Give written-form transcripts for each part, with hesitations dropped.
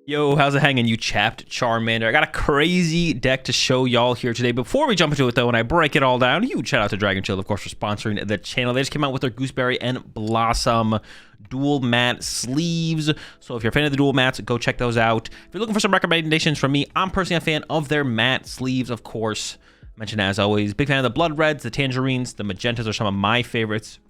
Yo, how's it hanging, you chapped Charmander? I got a crazy deck to show y'all here today. Before we jump into it, though, and I break it all down, huge shout out to Dragon Chill, of course, for sponsoring the channel. They just came out with their Gooseberry and Blossom dual matte sleeves. So if you're a fan of the dual mattes, go check those out. If you're looking for some recommendations from me, I'm personally a fan of their matte sleeves, of course. Mentioned as always, big fan of the blood reds, the tangerines, the magentas are some of my favorites.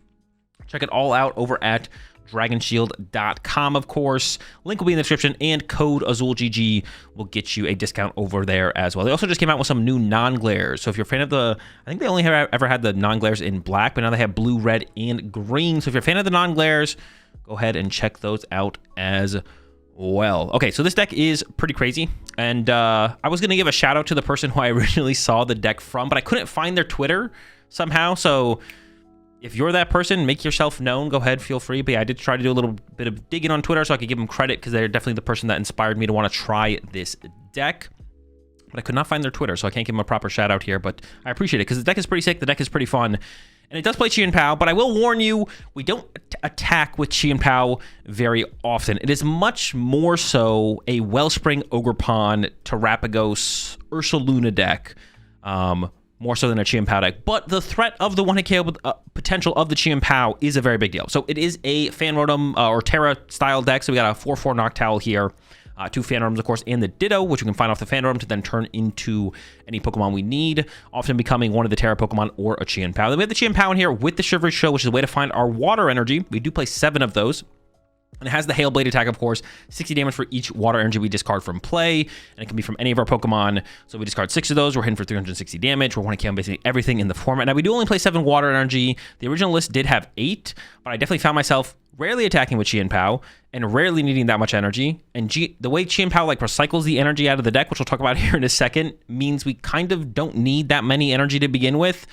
Check it all out over at dragonshield.com, of course. Link will be in the description, and code AzulGG will get you a discount over there as well. They also just came out with some new non-glares. So if you're a fan of the, I think they only have ever had the non-glares in black, but now they have blue, red, and green. So if you're a fan of the non-glares, go ahead and check those out as well. Okay, so this deck is pretty crazy, and I was going to give a shout out to the person who I originally saw the deck from, but I couldn't find their Twitter somehow, so if you're that person, make yourself known. Go ahead, feel free. But yeah, I did try to do a little bit of digging on Twitter so I could give them credit, because they're definitely the person that inspired me to want to try this deck. But I could not find their Twitter, so I can't give them a proper shout out here. But I appreciate it, because the deck is pretty sick. The deck is pretty fun. And it does play Chien-Pao, but I will warn you, we don't attack with Chien-Pao very often. It is much more so a Wellspring, Ogerpon, Terapagos, Ursaluna deck. More so than a Chien-Pao deck, but the threat of the one-hit KO potential of the Chien-Pao is a very big deal. So it is a Fan Rotom or Terra style deck. So we got a 4/4 Noctowl here, 2 Fan Rotoms, of course, and the Ditto, which we can find off the Fan Rotom to then turn into any Pokemon we need, often becoming one of the Terra Pokemon or a Chien-Pao. Then we have the Chien-Pao in here with the Shivery Chill, which is a way to find our water energy. We do play 7 of those. And it has the Hail Blade attack, of course, 60 damage for each water energy we discard from play, and it can be from any of our Pokemon. So we discard 6 of those, we're hitting for 360 damage, we're 1 basically everything in the format. Now, we do only play 7 water energy. The original list did have 8, but I definitely found myself rarely attacking with Chien-Pao and rarely needing that much energy. And the way Chien-Pao like recycles the energy out of the deck, which we'll talk about here in a second, means we kind of don't need that many energy to begin with.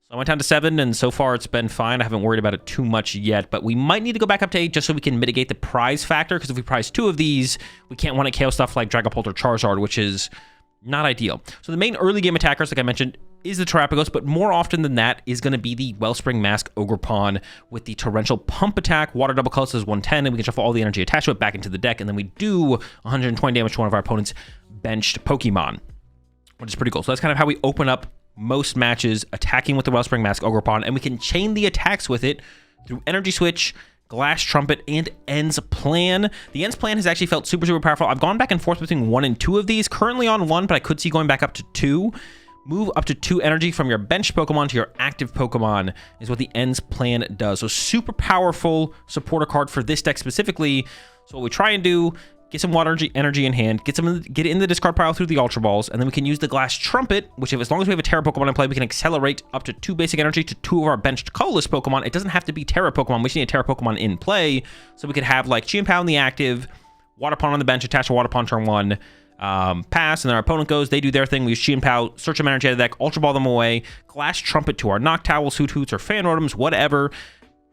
So I went down to 7, and so far it's been fine. I haven't worried about it too much yet, but we might need to go back up to 8 just so we can mitigate the prize factor, because if we prize 2 of these, we can't want to KO stuff like Dragapult or Charizard, which is not ideal. So the main early game attackers, like I mentioned, is the Terapagos, but more often than that is going to be the Wellspring Mask Ogerpon with the Torrential Pump attack. Water double colors is 110, and we can shuffle all the energy attached to it back into the deck, and then we do 120 damage to one of our opponent's benched Pokemon, which is pretty cool. So that's kind of how we open up most matches, attacking with the Wellspring Mask Ogerpon, and we can chain the attacks with it through Energy Switch, Glass Trumpet, and End's Plan. The End's Plan has actually felt super, super powerful. I've gone back and forth between 1 and 2 of these, currently on 1, but I could see going back up to 2. Move up to 2 energy from your bench Pokemon to your active Pokemon is what the End's Plan does. So super powerful supporter card for this deck specifically. So what we try and do, get some water energy in hand, get it in the discard pile through the Ultra Balls, and then we can use the Glass Trumpet, which as long as we have a Terra Pokemon in play, we can accelerate up to 2 basic energy to 2 of our benched colorless Pokemon. It doesn't have to be Terra Pokemon. We just need a Terra Pokemon in play, so we could have like Chien-Pao in the active, Waterpon on the bench, attach to Waterpon turn 1, pass, and then our opponent goes, they do their thing, we use Chien-Pao, search some energy out of the deck, Ultra Ball them away, Glass Trumpet to our Noctowls, Hoothoots, or Fan Rotoms, whatever.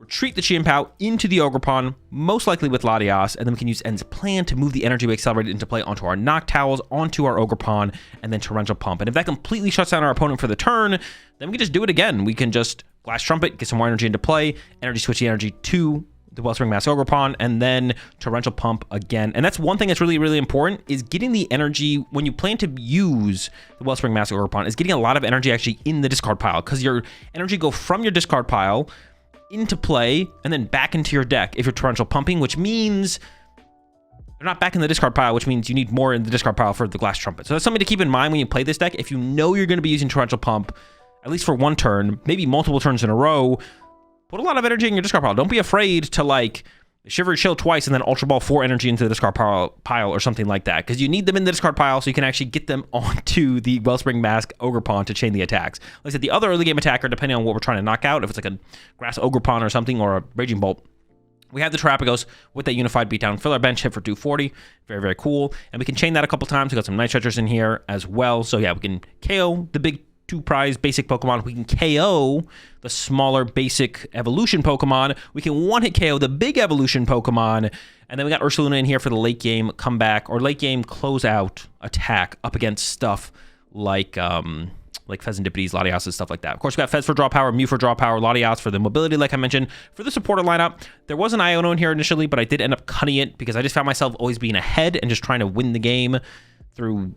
Retreat the Chien-Pao into the Ogerpon, most likely with Latias, and then we can use End's Plan to move the energy we accelerated into play onto our Noctowls, onto our Ogerpon, and then Torrential Pump. And if that completely shuts down our opponent for the turn, then we can just do it again. We can just Glass Trumpet, get some more energy into play, Energy Switch the energy to the Wellspring Mask Ogerpon, and then Torrential Pump again. And that's one thing that's really, really important, is getting the energy, when you plan to use the Wellspring Mask Ogerpon, is getting a lot of energy actually in the discard pile, because your energy go from your discard pile into play and then back into your deck if you're torrential pumping, which means they're not back in the discard pile, which means you need more in the discard pile for the Glass Trumpet. So that's something to keep in mind when you play this deck. If you know you're going to be using torrential pump at least for 1 turn, maybe multiple turns in a row, put a lot of energy in your discard pile. Don't be afraid to like Shivery Chill twice and then Ultra Ball 4 energy into the discard pile or something like that, because you need them in the discard pile so you can actually get them onto the Wellspring Mask Ogerpon to chain the attacks. Like I said, the other early game attacker, depending on what we're trying to knock out, if it's like a Grass Ogerpon or something, or a Raging Bolt, we have the Terapagos with that Unified Beatdown, fill our bench, hit for 240. Very, very cool. And we can chain that a couple times. We got some Night Stretchers in here as well. So yeah, we can KO the big 2 prize basic Pokemon. We can KO the smaller basic evolution Pokemon. We can 1-hit KO the big evolution Pokemon. And then we got Ursaluna in here for the late game comeback or late game closeout attack up against stuff like like Fezandipiti's, Latias, stuff like that. Of course, we got Fez for draw power, Mew for draw power, Latias for the mobility, like I mentioned. For the supporter lineup, there was an Iono in here initially, but I did end up cutting it because I just found myself always being ahead and just trying to win the game through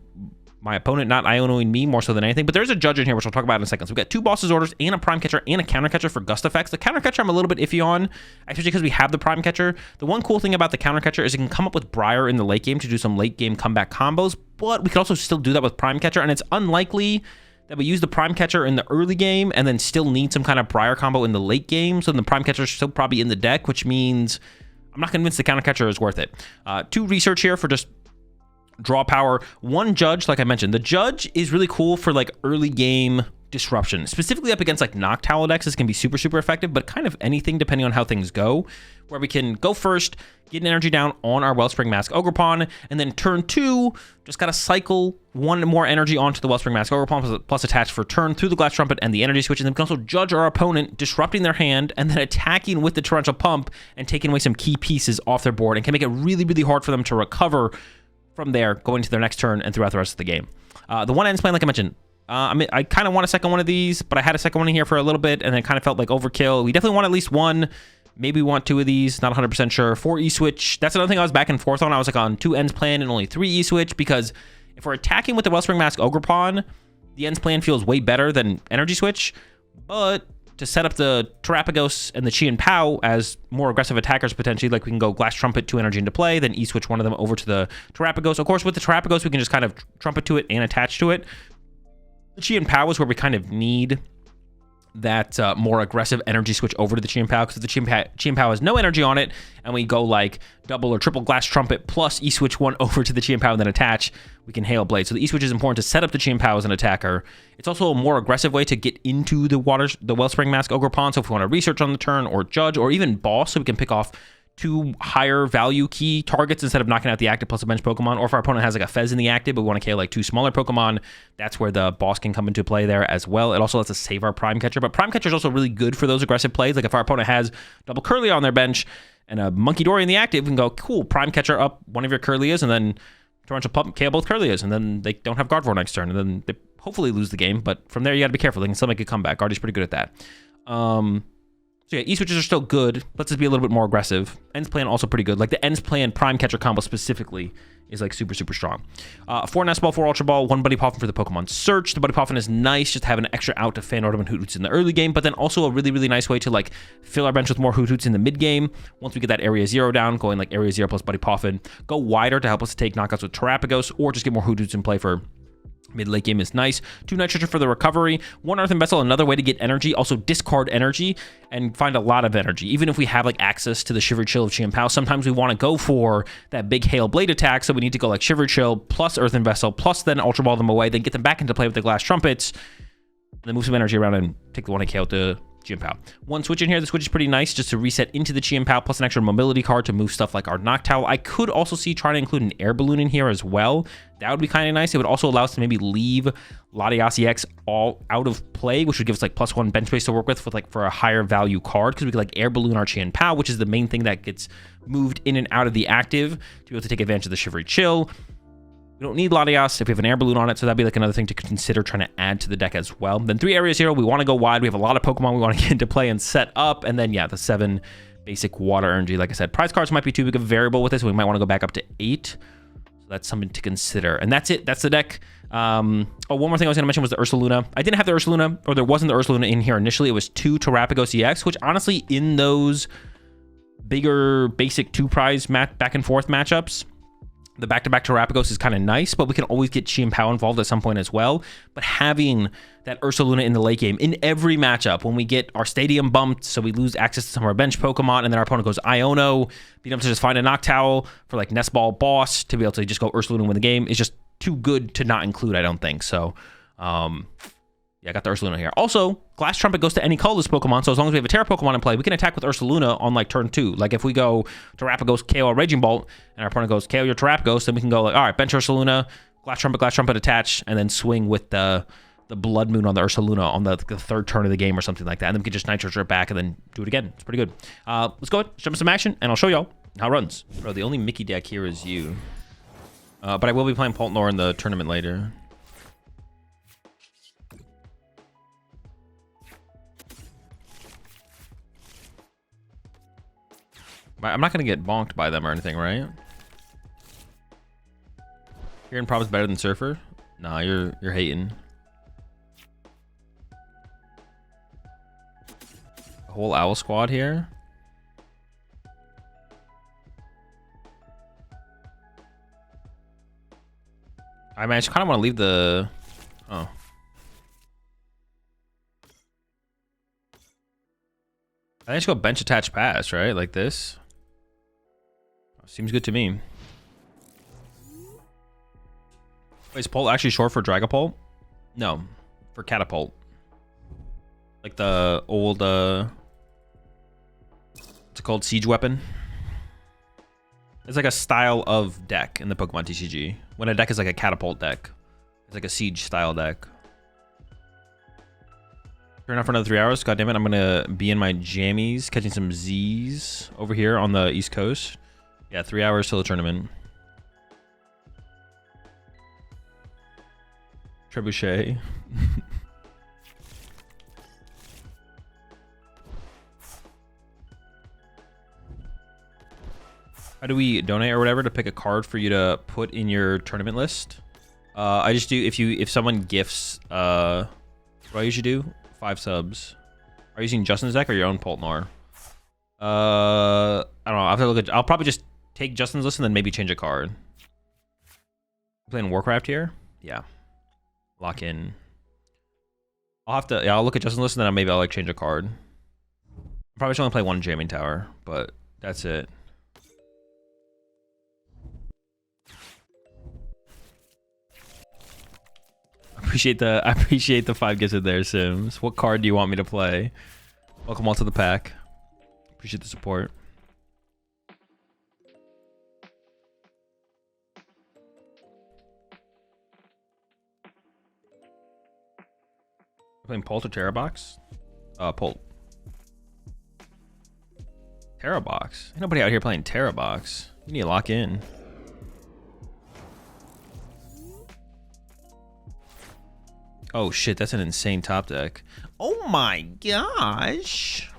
my opponent not Ionoing me more so than anything. But there's a Judge in here, which I'll talk about in a second. So we've got 2 Boss's Orders and a Prime Catcher and a Counter Catcher for Gust effects. The Counter Catcher I'm a little bit iffy on, especially because we have the Prime Catcher. The one cool thing about the Counter Catcher is it can come up with Briar in the late game to do some late game comeback combos, but we could also still do that with Prime Catcher, and it's unlikely that we use the Prime Catcher in the early game and then still need some kind of Briar combo in the late game. So then the Prime Catcher is still probably in the deck, which means I'm not convinced the Counter Catcher is worth it. 2 research here for just draw power. 1 Judge, like I mentioned. The Judge is really cool for like early game disruption, specifically up against like Noctowl decks. This can be super, super effective, but kind of anything depending on how things go, where we can go first, get an energy down on our Wellspring Mask Ogerpon, and then turn 2, just gotta cycle 1 more energy onto the Wellspring Mask Ogerpon plus attach for turn through the Glass Trumpet and the Energy Switch, and then we can also judge our opponent, disrupting their hand, and then attacking with the Torrential Pump and taking away some key pieces off their board, and can make it really, really hard for them to recover from there going to their next turn and throughout the rest of the game. The one ends plan, like I mentioned, I kind of want a second one of these, but I had a second one in here for a little bit, and it kind of felt like overkill. We definitely want at least 1. Maybe we want 2 of these, not 100% sure. 4 E-Switch, that's another thing I was back and forth on. I was like on 2 ends plan and only 3 E-Switch, because if we're attacking with the Wellspring Mask Ogerpon, the ends plan feels way better than Energy Switch, but to set up the Terapagos and the Chien-Pao as more aggressive attackers potentially, like we can go Glass Trumpet 2 energy into play, then E-Switch one of them over to the Terapagos. Of course, with the Terapagos, we can just kind of Trumpet to it and attach to it. The Chien-Pao is where we kind of need that more aggressive energy switch over to the Chien-Pao, because the Chien-Pao has no energy on it, and we go like double or triple Glass Trumpet plus E-Switch 1 over to the Chien-Pao and then attach, we can Hail Blade. So the E-Switch is important to set up the Chien-Pao as an attacker. It's also a more aggressive way to get into the Wellspring Mask Ogerpon, so if we want to research on the turn or judge or even boss, so we can pick off 2 higher value key targets instead of knocking out the active plus a bench Pokemon, or if our opponent has like a Fez in the active but we want to KO like 2 smaller Pokemon, that's where the boss can come into play there as well. It also lets us save our Prime Catcher, but Prime Catcher is also really good for those aggressive plays. Like if our opponent has double Curlia on their bench and a Monkey Dory in the active, we can go, cool, Prime Catcher up one of your Curlias and then Torrential Pump KO both Curlias, and then they don't have Gardevoir next turn, and then they hopefully lose the game, but from there you got to be careful. They can still make a comeback. Guardian's pretty good at that. So yeah, E-Switches are still good. Let's just be a little bit more aggressive. Ends plan also pretty good. Like the Ends plan Prime Catcher combo specifically is like super, super strong. 4 Nest Ball, 4 Ultra Ball, 1 Buddy Poffin for the Pokemon Search. The Buddy Poffin is nice just to have an extra out to Fan Rotom and Hootoots in the early game, but then also a really, really nice way to like fill our bench with more Hootoots in the mid game. Once we get that Area 0 down, going like Area 0 plus Buddy Poffin. Go wider to help us to take knockouts with Terapagos, or just get more Hootoots in play for mid-late game is nice. 2 Night Stretcher for the recovery. 1 Earthen Vessel, another way to get energy. Also discard energy and find a lot of energy. Even if we have like access to the Shiver Chill of Chien-Pao, sometimes we want to go for that big Hail Blade attack, so we need to go like Shiver Chill plus Earthen Vessel plus then Ultra Ball them away, then get them back into play with the Glass Trumpets, and then move some energy around and take the 1 KO out the Chien-Pao. 1 switch in here. The switch is pretty nice just to reset into the Chien-Pao, plus an extra mobility card to move stuff like our Noctowl. I could also see trying to include an air balloon in here as well. That would be kind of nice. It would also allow us to maybe leave Latias EX all out of play, which would give us like +1 bench space to work with like for a higher value card, because we could like air balloon our Chien-Pao, which is the main thing that gets moved in and out of the active to be able to take advantage of the Shivery Chill. We don't need Latias if we have an air balloon on it, so that'd be like another thing to consider trying to add to the deck as well. Then 3 Area 0, we want to go wide. We have a lot of Pokemon we want to get into play and set up. And then, yeah, the 7 basic water energy. Like I said, prize cards might be too big of a variable with this. We might want to go back up to 8. So that's something to consider. And that's it. That's the deck. One more thing I was going to mention was the Ursaluna. I didn't have the Ursaluna, or there wasn't the Ursaluna in here initially. It was 2 Terapagos EX, which honestly, in those bigger basic 2 prize back and forth matchups, the back-to-back Terapagos is kind of nice, but we can always get Chien-Pao involved at some point as well. But having that Ursaluna in the late game, in every matchup, when we get our stadium bumped, so we lose access to some of our bench Pokemon, and then our opponent goes Iono, being able to just find a Noctowl for like Nest Ball boss to be able to just go Ursaluna and win the game is just too good to not include, I don't think. So, yeah, I got the Ursaluna here. Also, Glass Trumpet goes to any colorless Pokemon, so as long as we have a Terra Pokemon in play, we can attack with Ursaluna on like turn 2. Like if we go Terapagos, KO a Raging Bolt, and our opponent goes KO your Terapagos, then we can go like, all right, bench Ursaluna, Glass Trumpet attach, and then swing with the Bloodmoon on the Ursaluna on the 3rd turn of the game or something like that. And then we can just Night Stretcher it back and then do it again. It's pretty good. Let's go ahead, jump into some action, and I'll show y'all how it runs. Bro, the only Mickey deck here is you. But I will be playing Poltnor in the tournament later. I'm not gonna get bonked by them or anything, right? Hearing Prob's better than Surfer? Nah, you're hating. A whole owl squad here. I mean, I just kind of want to leave the... Oh. I think I should go bench attach pass, right? Like this. Seems good to me. Wait, is Pult actually short for Dragapult? No, for Catapult. Like the old, what's it called? Siege weapon? It's like a style of deck in the Pokemon TCG. When a deck is like a Catapult deck, it's like a Siege style deck. Turn off for another 3 hours. God damn it, I'm gonna be in my jammies, catching some Z's over here on the East Coast. Yeah, 3 hours till the tournament. Trebuchet. How do we donate or whatever to pick a card for you to put in your tournament list? I just do if someone gifts what do I usually do? 5 subs. Are you using Justin's deck or your own Poltnar? I don't know. I have to look at. I'll probably just take Justin's list and then maybe change a card. Playing Warcraft here? Yeah. Lock in. I'll have to. Yeah, I'll look at Justin's list and then maybe I'll like change a card. I'll probably just only play one Jamming Tower, but that's it. I appreciate the 5 gifts in there, Sims. What card do you want me to play? Welcome all to the pack. Appreciate the support. Playing Pult or Terabox? Pult. Terabox? Ain't nobody out here playing Terabox. You need to lock in. Oh shit, that's an insane top deck. Oh my gosh.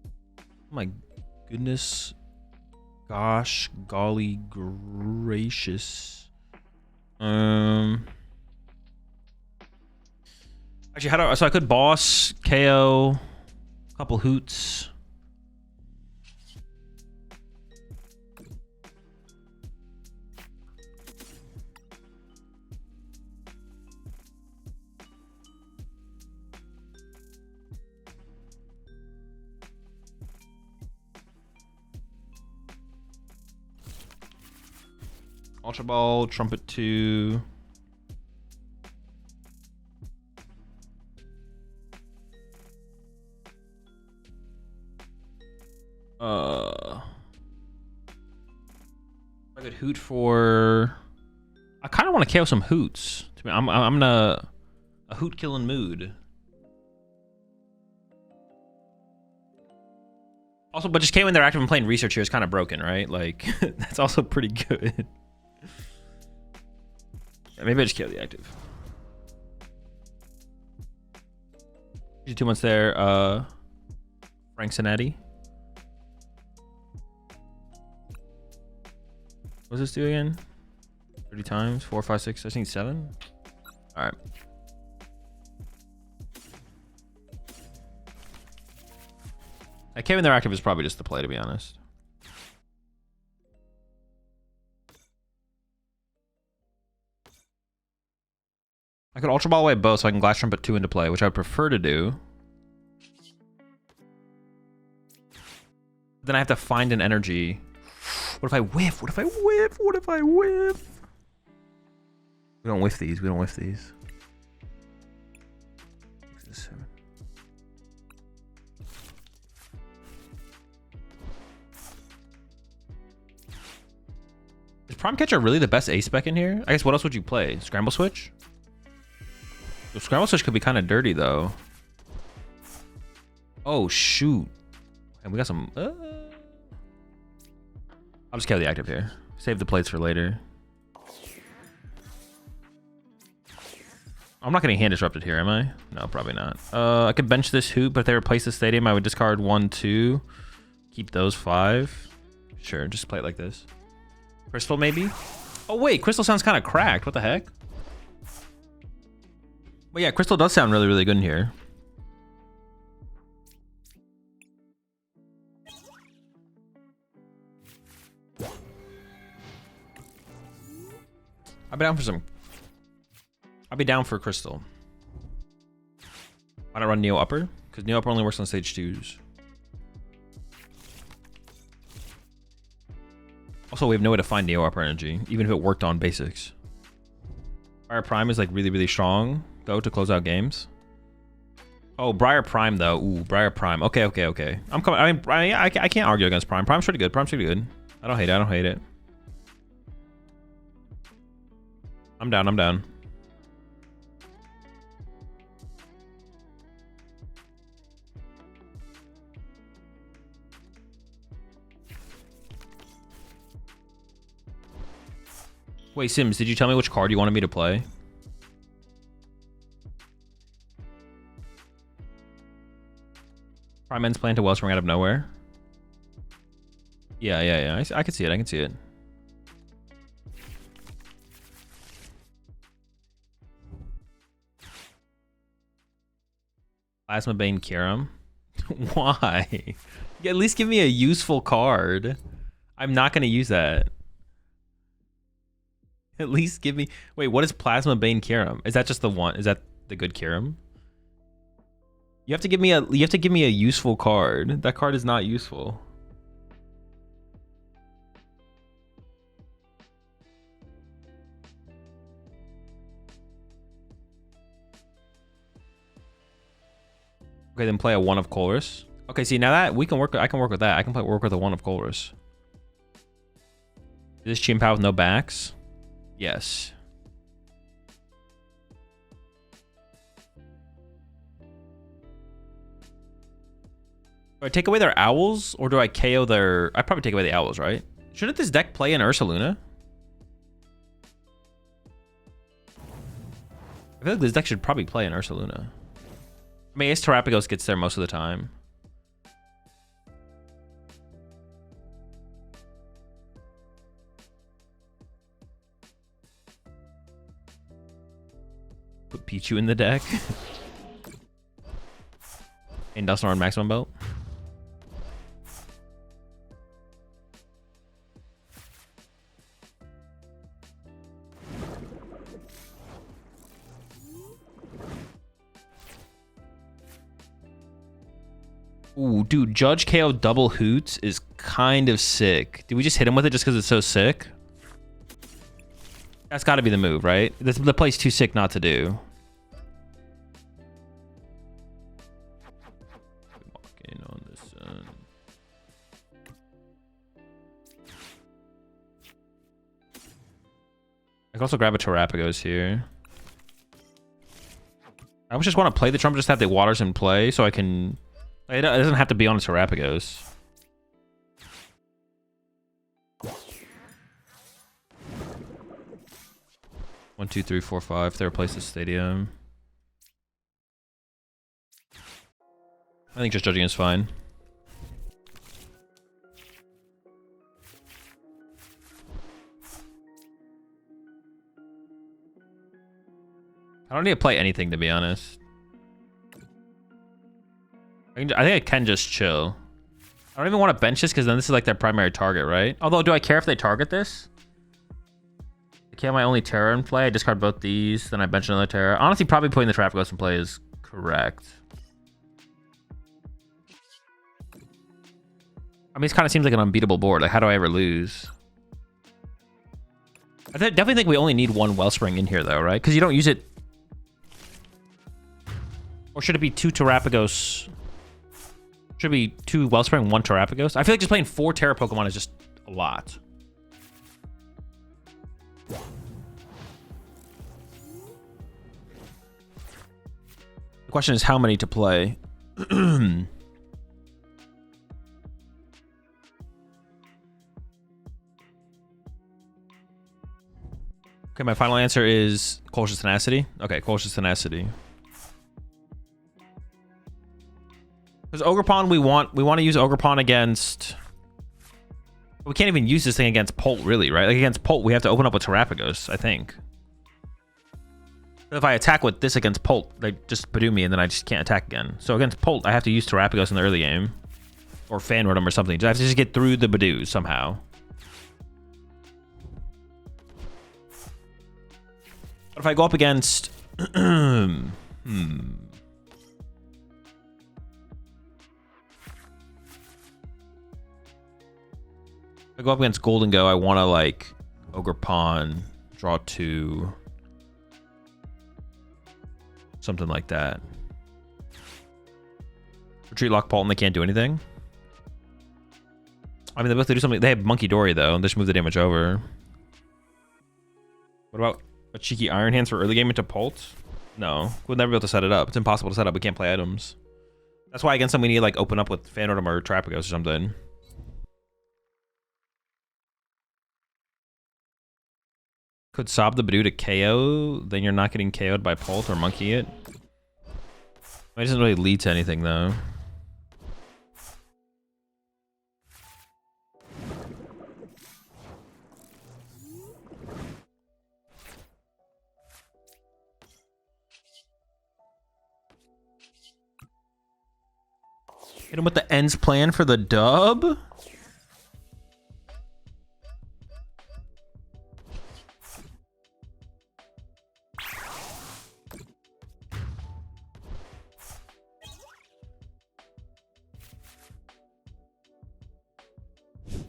Oh my goodness. Gosh, golly gracious. Actually, how do so I could boss, KO, a couple hoots. Ultra Ball, Trumpet 2. I could hoot for. I kind of want to KO some hoots. I'm in a hoot killing mood. Also, but just KO when they're active and playing research here is kind of broken, right? Like that's also pretty good. Yeah, maybe I just kill the active. 2 months there. Frank Cincinnati. What does this do again? 30 times? 4, 5, 6, I think 7. All right. I came in there active is probably just the play, to be honest. I could Ultra Ball away both so I can Glass Trumpet 2 into play, which I would prefer to do. Then I have to find an energy. What if I whiff? What if I whiff? What if I whiff? We don't whiff these. We don't whiff these. 6, 7. Is Prime Catcher really the best ace spec in here? I guess what else would you play? Scramble Switch? The Scramble Switch could be kind of dirty though. Oh shoot. And we got some... I'll just kill the active here. Save the plates for later. I'm not getting hand disrupted here, am I? No, probably not. I could bench this Hoot, but if they replace the stadium, I would discard 1, 2. Keep those 5. Sure, just play it like this. Crystal, maybe? Oh, wait, Crystal sounds kind of cracked. What the heck? But yeah, Crystal does sound really, really good in here. I'll be down for some. I'll be down for Crystal. Why not run Neo Upper? Because Neo Upper only works on stage 2s. Also, we have no way to find Neo Upper Energy, even if it worked on basics. Briar Prime is like really, really strong, though, to close out games. Oh, Briar Prime, though. Ooh, Briar Prime. Okay, okay, okay. I'm coming. I mean, I can't argue against Prime. Prime's pretty good. Prime's pretty good. I don't hate it. I don't hate it. I'm down. I'm down. Wait, Sims, did you tell me which card you wanted me to play? Prime End's playing to Wellspring out of nowhere. Yeah. I can see it. I can see it. Plasma Bane Kyurem. Why? At least give me a useful card. I'm not going to use that. At least give me... Wait, what is Plasma Bane Kyurem? Is that just the one? Is that the good Kyurem? You have to give me a useful card. That card is not useful. Okay, then play a 1 of Colress. Okay, see, now that we can work, I can work with that. I can work with a 1 of Colress. Is this Chien-Pao with no backs? Yes. Do I take away their owls, or do I KO their... I'd probably take away the owls, right? Shouldn't this deck play an Ursaluna? I feel like this deck should probably play an Ursaluna. I mean, Ace Terapagos gets there most of the time. Put Pichu in the deck. And Dusknoir on maximum belt. Ooh, dude, Judge KO double Hoots is kind of sick. Did we just hit him with it just because it's so sick? That's got to be the move, right? The play's too sick not to do. Walking on the sun. I can also grab a Terapagos here. I just want to play the Trumpet, just have the waters in play so I can... It doesn't have to be on a Terapagos. One, two, three, four, five. They replace the stadium. I think just judging is fine. I don't need to play anything, to be honest. I think I can just chill. I don't even want to bench this because then this is like their primary target, right? Although, do I care if they target this? I have my only Terra in play. I discard both these, then I bench another Terra. Honestly, probably putting the Terapagos in play is correct. I mean, this kind of seems like an unbeatable board. Like, how do I ever lose? I definitely think we only need one Wellspring in here, though, right? Because you don't use it. Or should it be 2 Terapagos? Should be 2 Wellspring, 1 Terapagos. I feel like just playing 4 Terra Pokemon is just a lot. The question is how many to play. Okay, my final answer is Colchis Tenacity. Okay, Colchis Tenacity. Because Ogerpon, we want to use Ogerpon against... We can't even use this thing against Polt, really, right? Like, against Polt, we have to open up with Terapagos, I think. If I attack with this against Polt, they just Badoo me, and then I just can't attack again. So against Polt, I have to use Terapagos in the early game. Or Fan Rotom or something. I have to just get through the Badoo somehow. But if I go up against... If I go up against Golden Go, I want to, like, Ogerpon, draw 2... Something like that. Retreat Lock Polt and they can't do anything. I mean, they both do something. They have Monkey Dory though, and they just move the damage over. What about a cheeky Iron Hands for early game into Polt? No, we'll never be able to set it up. It's impossible to set up. We can't play items. That's why against them we need to like open up with Fan Rotom or Terapagos or something. Could sob the Badoo to KO, then you're not getting KO'd by Polt or Monkey it. It doesn't really lead to anything though. Hit him with the ends plan for the dub.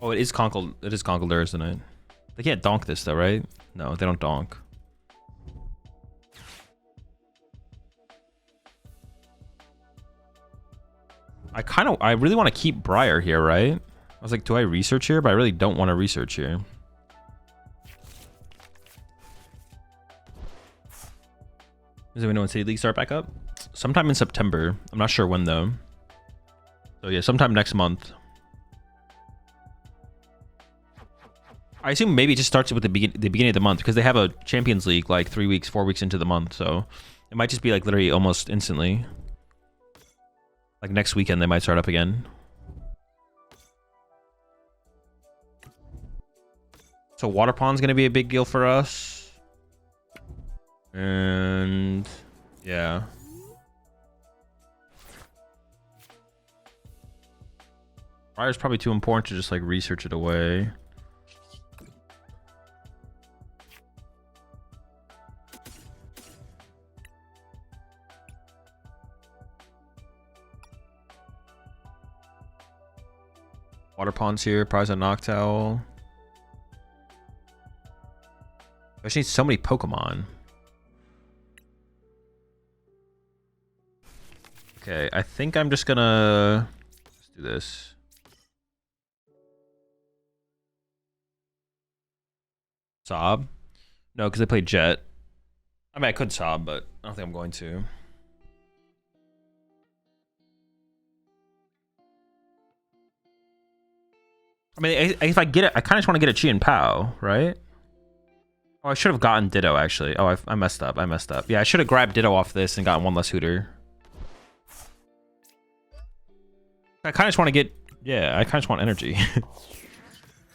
Oh, it is Conkle. It is Conkeldurr, isn't it? They can't donk this though, right? No, they don't donk. I really want to keep Briar here, right? I was like, do I research here? But I really don't want to research here. Does anyone know when City League start back up? Sometime in September. I'm not sure when though. So yeah, sometime next month. I assume maybe it just starts with the beginning of the month because they have a Champions League like 3 weeks, 4 weeks into the month. So it might just be like literally almost instantly. Like next weekend, they might start up again. So Water Pond's going to be a big deal for us. And yeah. Briar's probably too important to just like research it away. Water Pond's here, prize a Noctowl. I just need so many Pokemon. Okay, I think I'm just gonna... Let's do this. Sob? No, because they played Jet. I mean, I could Sob, but I don't think I'm going to. I mean, if I get it, I kind of just want to get a Chien-Pao, right? Oh, I should have gotten Ditto, actually. Oh, I messed up. I messed up. Yeah, I should have grabbed Ditto off this and gotten one less Hooter. I kind of just want to get... Yeah, I kind of just want energy.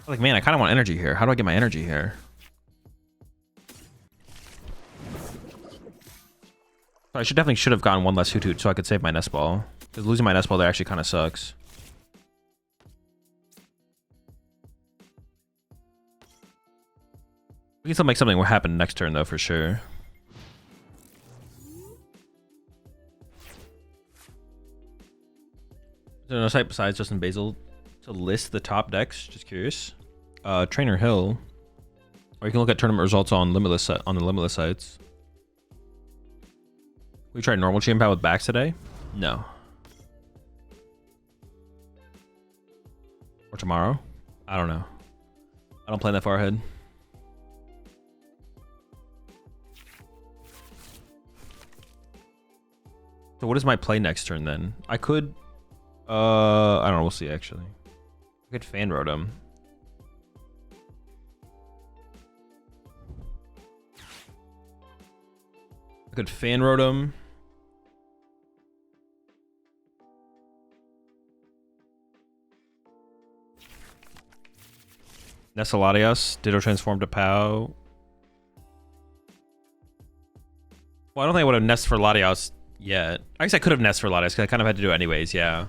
Like, man, I kind of want energy here. How do I get my energy here? So I definitely should have gotten one less Hoothoot so I could save my Nest Ball. Because losing my Nest Ball there actually kind of sucks. We can still make something happen next turn, though, for sure. Is there no site besides Justin Basil to list the top decks? Just curious. Trainer Hill. Or you can look at tournament results on Limitless on the Limitless sites. We tried normal Chien-Pao with backs today? No. Or tomorrow? I don't know. I don't plan that far ahead. So what is my play next turn then? I could... I don't know. We'll see, actually. I could Fan Rotom. Good Fan Rotom. Latias. Ditto transformed to Pao. Well, I don't think I would have Nest for Latias yet. I guess I could have Nest for Latias because I kind of had to do it anyways, yeah.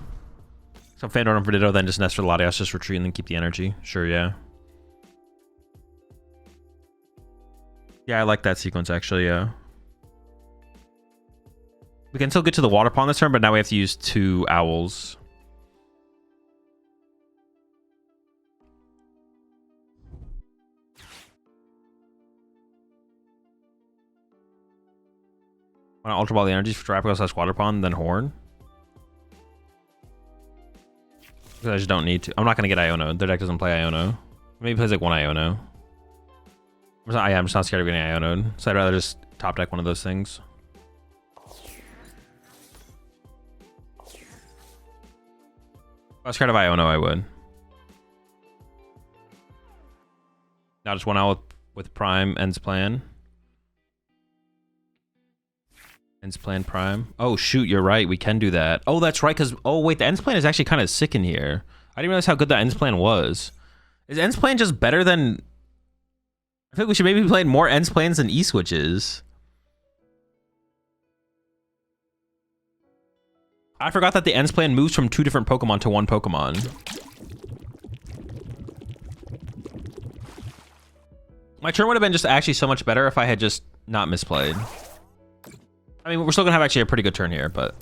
So Fan Rotom for Ditto, then just Nest for Latias, just retreat and then keep the energy. Sure, yeah. Yeah, I like that sequence actually, yeah. We can still get to the water pond this turn, but now we have to use 2 owls. Want to Ultra Ball the energy for Terapagos / water pond, then Horn? I just don't need to. I'm not going to get Iono. Their deck doesn't play Iono. Maybe plays like 1 Iono. I'm just not scared of getting Iono'd, so I'd rather just top deck one of those things. If I was scared of Iono, I would. Now just 1 owl with Prime, ends plan. Ends plan Prime. Oh shoot, you're right. We can do that. Oh, that's right. Because wait, the ends plan is actually kind of sick in here. I didn't realize how good the ends plan was. Is ends plan just better than? I think we should maybe be playing more ends plans than E-switches. I forgot that the ends plan moves from 2 different Pokemon to 1 Pokemon. My turn would have been just actually so much better if I had just not misplayed. I mean, we're still gonna have actually a pretty good turn here, but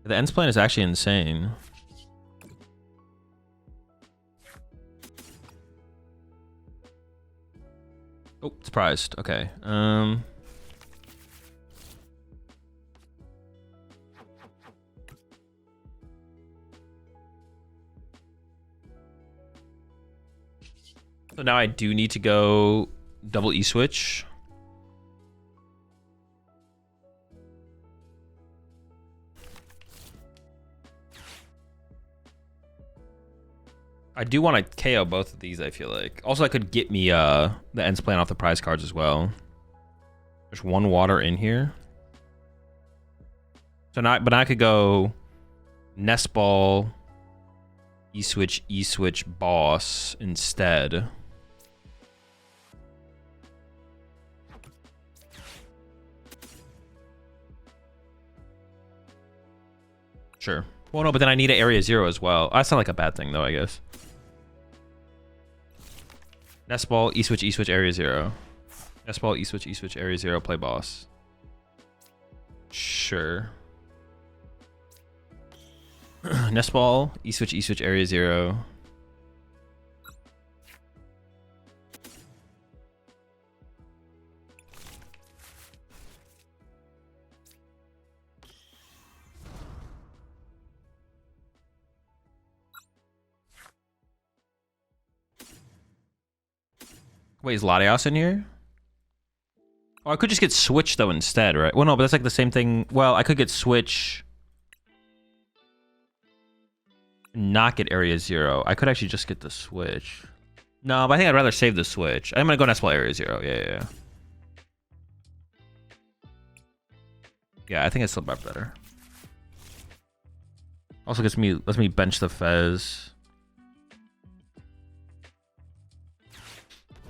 the ends plan is actually insane. Oh, surprised. Okay. So now I do need to go double E-switch. I do want to KO both of these, I feel like. Also, I could get me the ends plan off the prize cards as well. There's 1 water in here. So now, but I could go Nest Ball, E-switch, E-switch, Boss instead. Sure. Well, no, but then I need an Area 0 as well. That's not like a bad thing, though, I guess. Nest Ball, E-switch, E-switch, Area 0. Nest Ball, E-switch, E-switch, Area 0, play Boss. Sure. Nest Ball, E-switch, E-switch, Area 0. Wait, is Latias in here? Oh, I could just get Switch, though, instead, right? Well, no, but that's like the same thing. Well, I could get Switch. Not get Area 0. I could actually just get the Switch. No, but I think I'd rather save the Switch. I'm going to go Nest Ball Area 0. Yeah. Yeah, I think it's still better. Also lets me bench the Fez.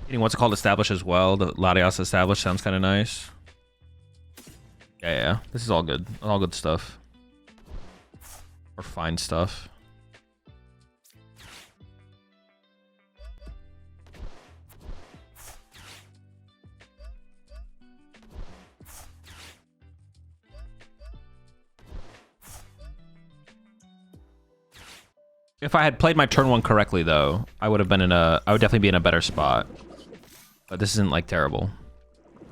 Getting what's it called Establish as well. The Latias Establish sounds kind of nice. Yeah. This is all good. All good stuff. Or fine stuff. If I had played my turn 1 correctly, though, I would definitely be in a better spot. But this isn't, like, terrible.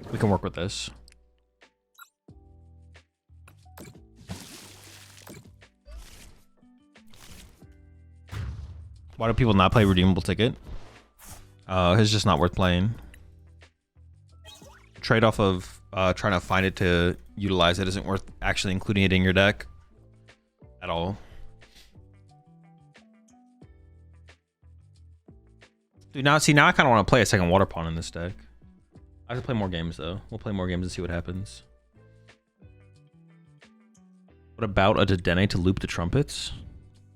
We can work with this. Why do people not play Redeemable Ticket? It's just not worth playing. Trade-off of trying to find it to utilize it isn't worth actually including it in your deck at all. Dude, now see, now I kind of want to play a second Waterpon in this deck. I have to play more games though. We'll play more games and see what happens. What about a Dedenne to loop the trumpets?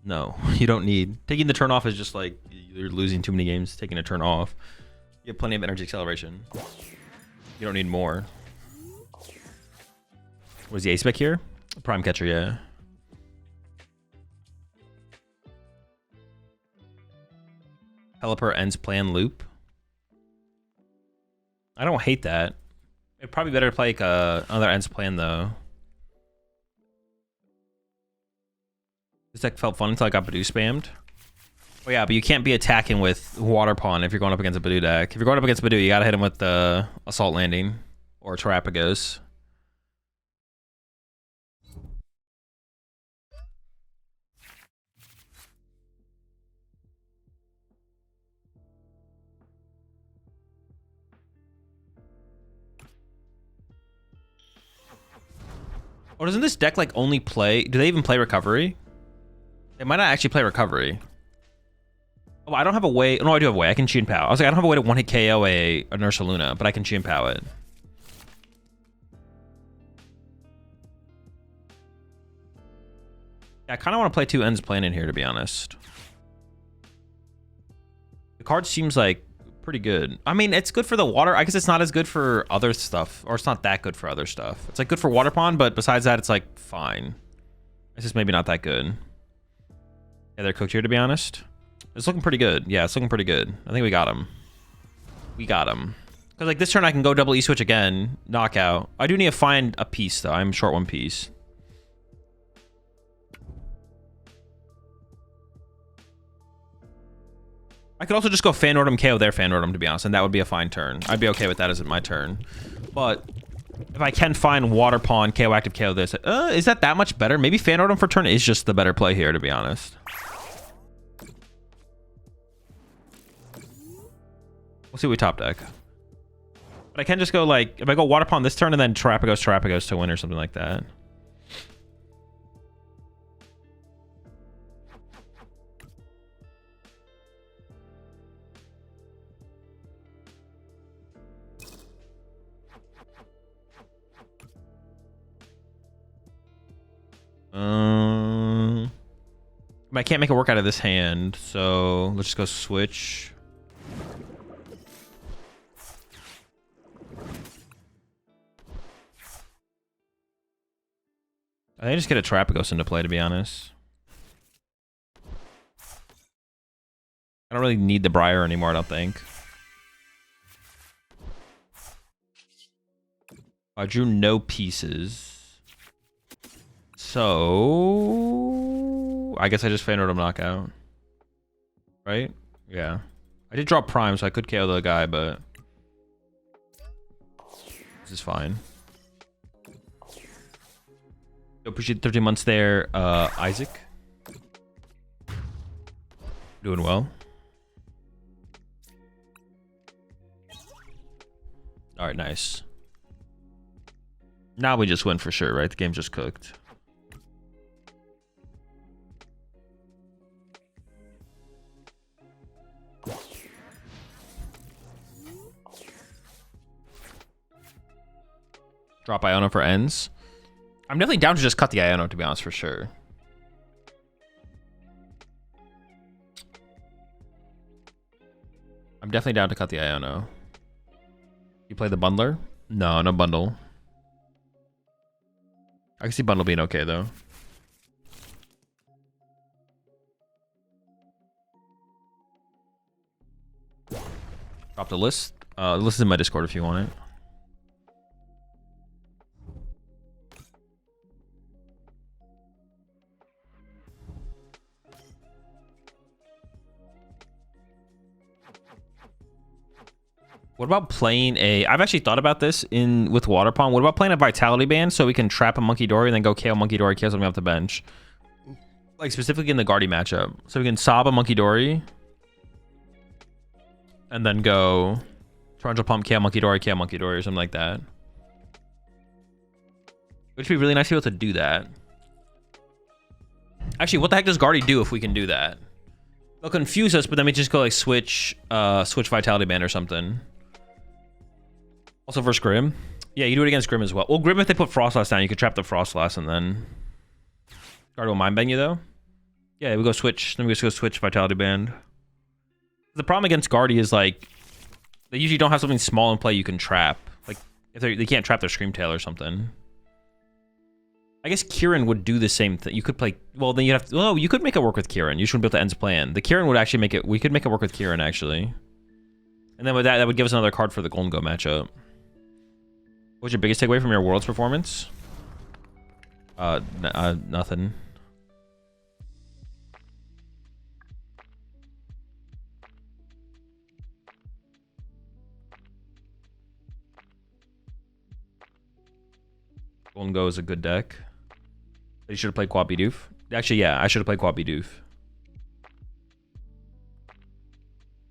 No, you don't need. Taking the turn off is just like you're losing too many games taking a turn off. You have plenty of energy acceleration. You don't need more. Was the ace back here? Prime Catcher, yeah. Pelipper ends plan loop. I don't hate that. It'd probably better to play like another ends plan though. This deck felt fun until I got Badoo spammed. Oh yeah, but you can't be attacking with Waterpon if you're going up against a Badoo deck. If you're going up against Badoo, you gotta hit him with the Assault Landing or Terapagos. Or doesn't this deck like only play? Do they even play Recovery? They might not actually play Recovery. Oh, I don't have a way. No, I do have a way. I can Chien-Pao. I was like, I don't have a way to one-hit KO an Ursaluna, but I can Chien-Pao it. Yeah, I kind of want to play two ends plan in here, to be honest. The card seems like pretty good. I mean, it's good for the water. I guess it's not as good for other stuff, or it's not that good for other stuff. It's like good for Waterpon, but besides that, it's like fine. It's just maybe not that good. Yeah, they're cooked here, to be honest. It's looking pretty good. Yeah, it's looking pretty good. I think we got him. We got him. Because like this turn, I can go double E-switch again, knockout. I do need to find a piece though. I'm short one piece. I could also just go Fan Rotom KO their Fan Rotom, to be honest, and that would be a fine turn. I'd be okay with that as my turn. But if I can find Waterpon, KO active, KO this, is that much better? Maybe Fan Rotom for turn is just the better play here, to be honest. We'll see what we top deck. But I can just go like, if I go Waterpon this turn and then Terapagos to win or something like that. I can't make it work out of this hand, so let's just go switch. I think I just get a Terapagos into play, to be honest. I don't really need the Briar anymore, I don't think. I drew no pieces. So I guess I just Fan Rotom knockout. Right? Yeah. I did draw Prime, so I could KO the guy, but this is fine. Appreciate 13 months there, Isaac. Doing well. Alright, nice. Now we just win for sure, right? The game's just cooked. Drop Iono for ends. I'm definitely down to just cut the Iono, to be honest, for sure. I'm definitely down to cut the Iono. You play the bundler? No, no bundle. I can see bundle being okay, though. Drop the list. The list is in my Discord if you want it. What about playing a... I've actually thought about this with Waterpon. What about playing a Vitality Band so we can trap a Monkey Dory and then go KO Monkey Dory, KO something off the bench? Like, specifically in the Guardy matchup. So we can sob a Monkey Dory. And then go... Torrential Pump, KO Monkey Dory, KO Monkey Dory, or something like that. Which would be really nice to be able to do that. Actually, what the heck does Guardy do if we can do that? They'll confuse us, but then we just go like switch Vitality Band or something. Also versus Grim. Yeah, you do it against Grim as well. Well, Grim, if they put Frostlass down, you could trap the Frostlass and then Guard will Mind Bang you though. Yeah, we go switch. Then we just go switch Vitality Band. The problem against Guardy is like they usually don't have something small in play you can trap. Like if they can't trap their Screamtail or something. I guess Kieran would do the same thing. You could play. Well, then you'd have to. Well, you could make it work with Kieran. You just wouldn't be able to End's plan. The Kieran would actually make it. We could make it work with Kieran actually. And then with that, that would give us another card for the Golden Go matchup. What's your biggest takeaway from your Worlds performance? Nothing. Golden Go is a good deck. You should have played Quad Bidoof. Actually, yeah, I should have played Quad Bidoof.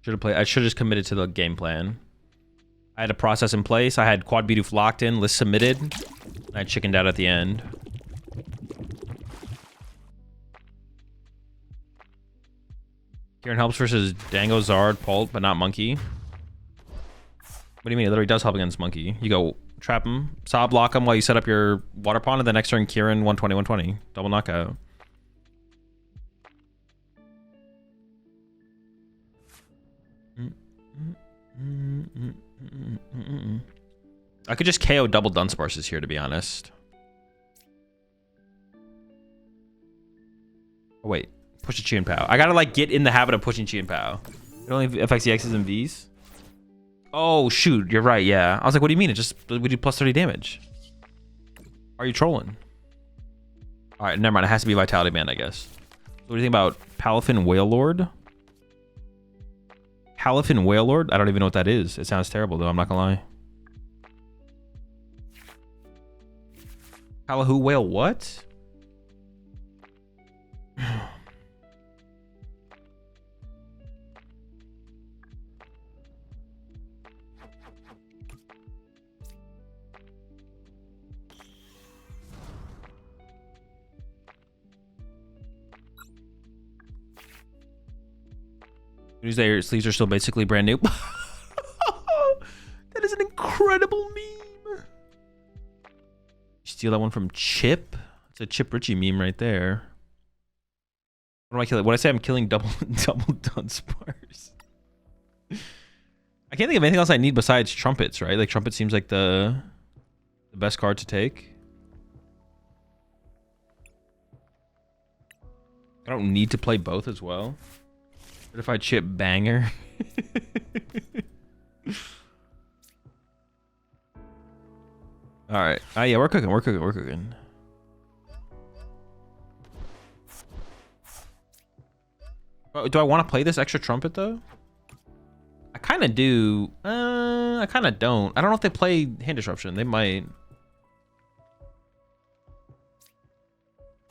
I should have just committed to the game plan. I had a process in place. I had Quad Bidoof locked in, list submitted. And I chickened out at the end. Kieran helps versus Dango, Zard, Pult, but not Monkey. What do you mean? It literally does help against Monkey. You go trap him, sob lock him while you set up your Water Pond, and then next turn Kieran 120, 120. Double knockout. I could just KO double Dunsparces here, to be honest. Oh, wait. Push a Chien-Pao. I gotta, like, get in the habit of pushing Chien-Pao. It only affects the X's and V's. Oh, shoot. You're right, yeah. I was like, what do you mean? It just... We do plus 30 damage. Are you trolling? Alright, never mind. It has to be Vitality Band, I guess. What do you think about Palafin Whalelord? Palafin Whalelord? I don't even know what that is. It sounds terrible, though. I'm not gonna lie. Palahu Whale what? Tuesday sleeves are still basically brand new. That is an incredible meme. Steal that one from Chip. It's a Chip Richie meme right there. What am I killing? What I say? I'm killing double Dunsparce. I can't think of anything else I need besides Trumpets, right? Like Trumpet seems like the best card to take. I don't need to play both as well. What if I Chip Banger? All right. Yeah, we're cooking. Oh, do I want to play this extra Trumpet though? I kind of do. I kind of don't. I don't know if they play Hand Disruption. They might.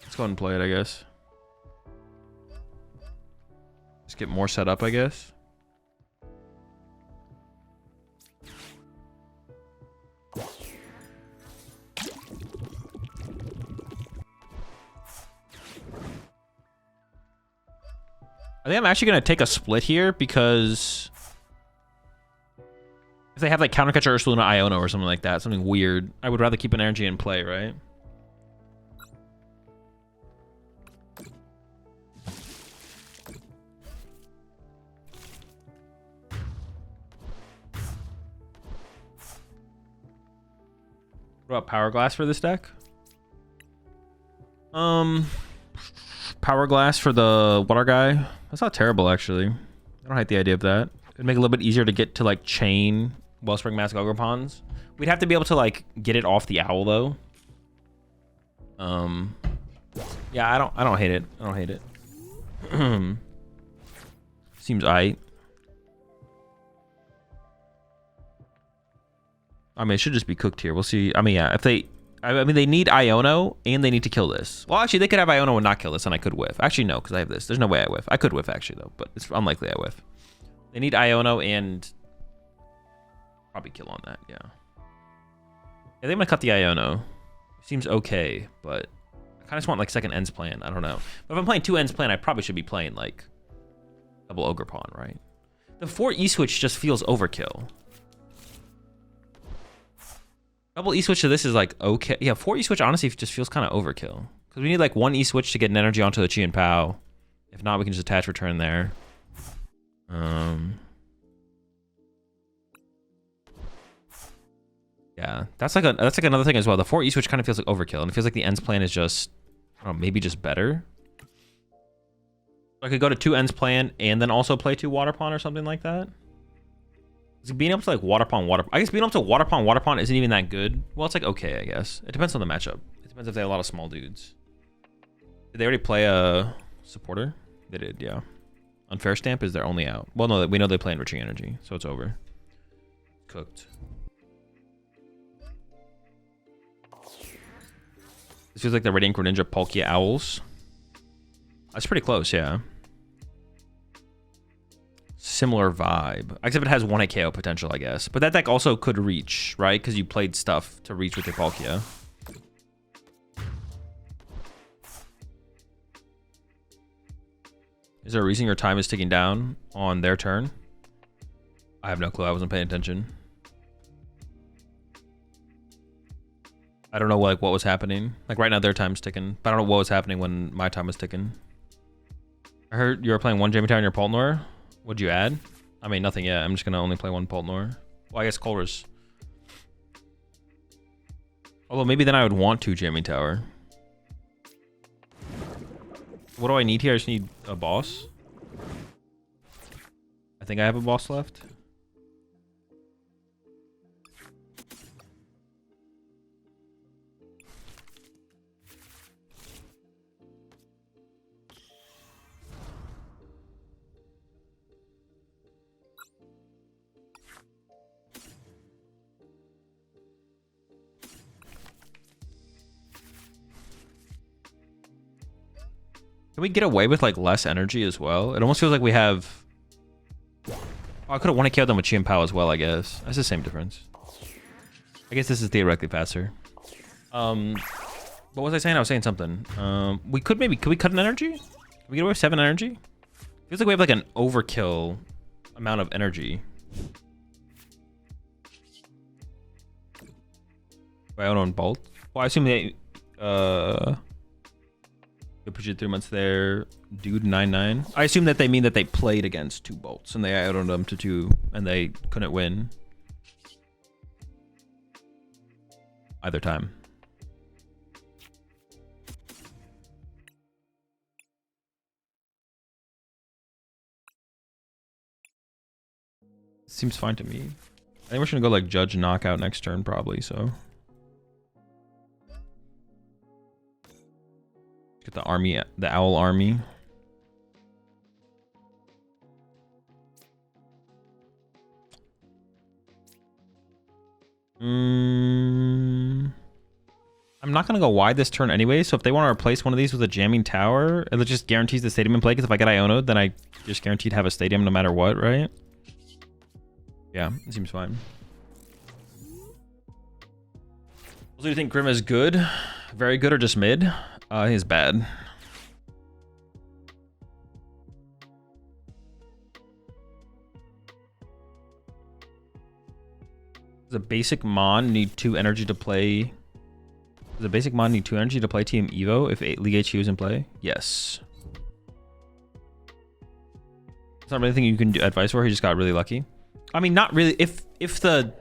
Let's go ahead and play it, I guess. Just get more set up, I guess. I think I'm actually going to take a split here because if they have like Counter Catcher Ursaluna Iono or something like that, something weird, I would rather keep an energy in play, right? What about Power Glass for this deck? Power Glass for the water guy. That's not terrible, actually. I don't hate the idea of that. It'd make it a little bit easier to get to like chain Wellspring Mask Ogerpons. We'd have to be able to like get it off the owl though. Yeah, I don't hate it. I don't hate it. Seems aight. I mean, it should just be cooked here. We'll see. I mean, yeah, if they... I mean, they need Iono, and they need to kill this. Well, actually, they could have Iono and not kill this, and I could whiff. Actually, no, because I have this. There's no way I whiff. I could whiff, actually, though, but it's unlikely I whiff. They need Iono and... probably kill on that, yeah. Yeah, they might cut the Iono. Seems okay, but... I kind of just want, like, second Ends plan. I don't know. But if I'm playing two Ends plan, I probably should be playing, like... Double Ogerpon, right? The 4 E-Switch just feels overkill. Double E-Switch to this is like okay. Yeah, 4 E-Switch honestly just feels kind of overkill. Because we need like 1 E-Switch to get an energy onto the Chien-Pao. If not, we can just attach return there. Yeah, that's like another thing as well. The 4 E-Switch kind of feels like overkill, and it feels like the ends plan is just, I don't know, maybe just better. I could go to 2 ends plan and then also play 2 Waterpon or something like that. Being able to like Waterpon, I guess being able to Waterpon isn't even that good. Well, it's like okay, I guess. It depends on the matchup. It depends if they have a lot of small dudes. Did they already play a supporter? They did, yeah. Unfair Stamp is their only out. Well, no, we know they play Enriching Energy, so it's over. Cooked. This feels like the Radiant Greninja Palkia Owls. That's pretty close, yeah. Similar vibe. Except it has 1 KO potential, I guess. But that deck also could reach, right? Because you played stuff to reach with your Palkia. Is there a reason your time is ticking down on their turn? I have no clue. I wasn't paying attention. I don't know like what was happening. Like right now their time's ticking. But I don't know what was happening when my time was ticking. I heard you were playing 1 Jamie Tower in your Poltnor. What'd you add? I mean, nothing yet. I'm just gonna only play 1 Poltnor. Well, I guess Colress. Although maybe then I would want 2 Jamie Tower. What do I need here? I just need a boss. I think I have a boss left. Can we get away with like less energy as well? It almost feels like we have... Oh, I could have 1 KO'd them with Chien-Pao as well, I guess. That's the same difference. I guess this is theoretically faster. What was I saying? I was saying something. Could we cut an energy? Can we get away with 7 energy? Feels like we have like an overkill amount of energy. Iono and Bolt? Well, I assume they... Push it 3 months there. Dude 9-9. I assume that they mean that they played against 2 bolts and they Ionoed them to 2 and they couldn't win. Either time. Seems fine to me. I think we're gonna go like Judge Knockout next turn probably, so. Get the army, the owl army. I'm not gonna go wide this turn anyway, so if they want to replace one of these with a jamming tower, it just guarantees the stadium in play, because if I get Iono'd, then I just guaranteed have a stadium no matter what, right? Yeah, it seems fine. So do you think Grim is good? Very good or just mid? He's bad. Does a basic Mon need 2 energy to play? Does a basic Mon need 2 energy to play Team Evo if League HQ is in play? Yes. It's not really anything you can do advice for. He just got really lucky. I mean, not really. If the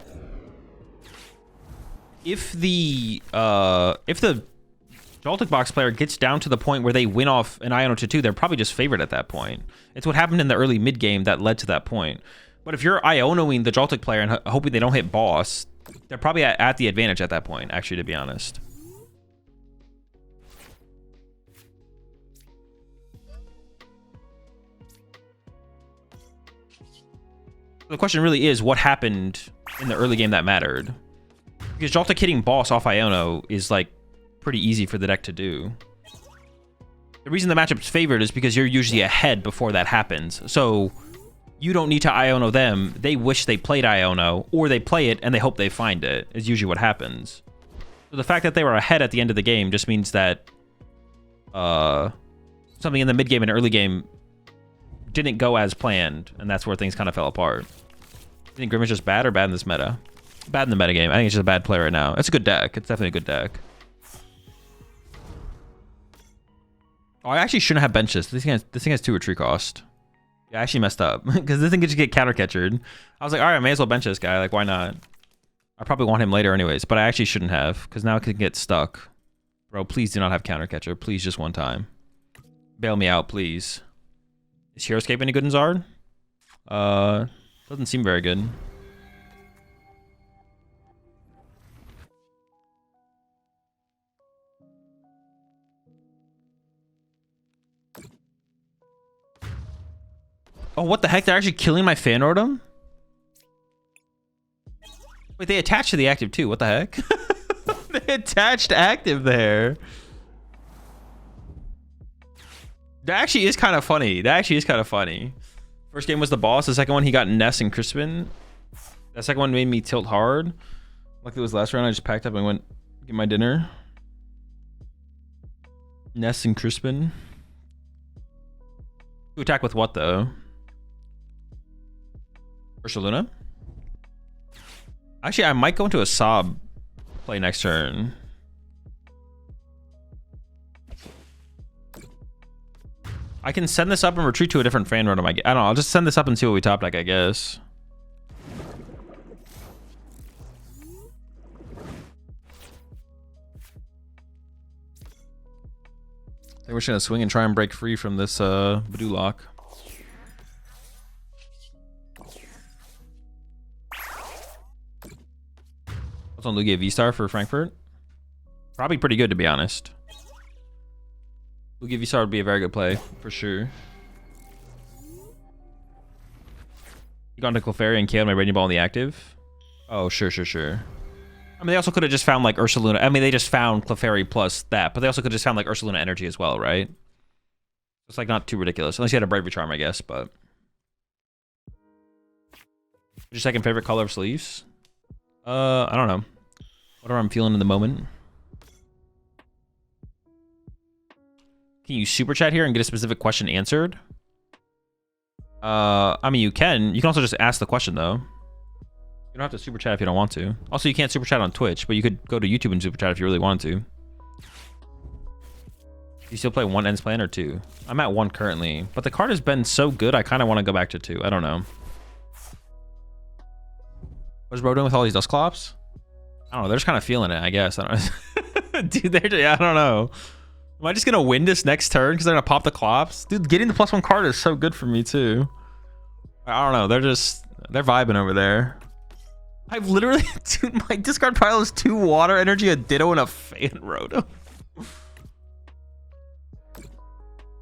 Joltik Box player gets down to the point where they win off an Iono to 2, they're probably just favored at that point. It's what happened in the early mid game that led to that point. But if you're Ionoing the Joltik player and hoping they don't hit boss, they're probably at the advantage at that point, actually, to be honest. The question really is, what happened in the early game that mattered? Because Joltik hitting boss off Iono is like pretty easy for the deck to do. The reason the matchup's favored is because you're usually ahead before that happens. So you don't need to Iono them. They wish they played Iono, or they play it and they hope they find it, is usually what happens. So the fact that they were ahead at the end of the game just means that something in the mid game and early game didn't go as planned, and that's where things kind of fell apart. You think Grim is just bad or bad in this meta? Bad in the meta game. I think it's just a bad play right now. It's a good deck. It's definitely a good deck. Oh, I actually shouldn't have benched this. This thing has 2 retreat cost. Yeah, I actually messed up because this thing could just get counter catchered. I was like, all right, I may as well bench this guy. Like, why not? I probably want him later anyways, but I actually shouldn't have because now it can get stuck. Bro, please do not have counter catcher. Please, just one time. Bail me out, please. Is Hero Escape any good in Zard? Doesn't seem very good. Oh, what the heck? They're actually killing my Fan Rotom? Wait, they attached to the active too. What the heck? They attached active there. That actually is kind of funny. That actually is kind of funny. First game was the boss. The second one, he got Nest and Crispin. That second one made me tilt hard. Like it was last round, I just packed up and went get my dinner. Nest and Crispin. To attack with what though? Ursaluna? Actually, I might go into a Sob play next turn. I can send this up and retreat to a different Fan Rotom. I don't know. I'll just send this up and see what we top deck, I guess. I think we're just gonna swing and try and break free from this Voodoo lock. What's on Lugia V-Star for Frankfurt? Probably pretty good, to be honest. Lugia V-Star would be a very good play, for sure. You got into Clefairy and killed my Raging Ball in the active? Oh, sure. I mean, they also could have just found, like, Ursaluna. I mean, they just found Clefairy plus that, but they also could have just found, like, Ursaluna Energy as well, right? It's, like, not too ridiculous. Unless you had a Bravery Charm, I guess, but... What's your second favorite color of sleeves? I don't know. Whatever I'm feeling in the moment. Can you super chat here and get a specific question answered? I mean, you can. You can also just ask the question, though. You don't have to super chat if you don't want to. Also, you can't super chat on Twitch, but you could go to YouTube and super chat if you really want to. Do you still play 1 ends plan or 2? I'm at 1 currently, but the card has been so good, I kind of want to go back to 2. I don't know. What's bro doing with all these Dusclops? I don't know. They're just kind of feeling it, I guess. I don't know. Dude, I don't know. Am I just going to win this next turn because they're going to pop the Clops? Dude, getting the +1 card is so good for me, too. I don't know. They're vibing over there. I've literally... Dude, my discard pile is 2 Water Energy, a Ditto, and a Fan Rotom.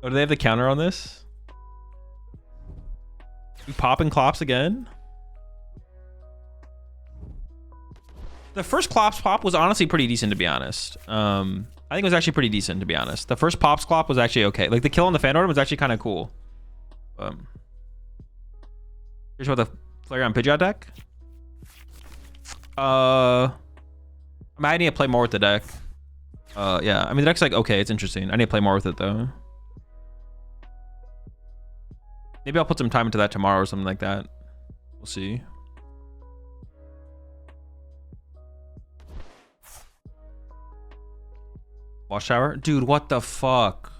Oh, do they have the counter on this? You popping Clops again? The first Clops pop was honestly pretty decent, to be honest. I think it was actually pretty decent, to be honest. The first Pops Clop was actually okay. Like, the kill on the Fan Rotom was actually kind of cool. Here's what the Flareon Pidgeot deck. I need to play more with the deck. Yeah, I mean, the deck's like, okay, it's interesting. I need to play more with it, though. Maybe I'll put some time into that tomorrow or something like that. We'll see. Wash shower? Dude, what the fuck?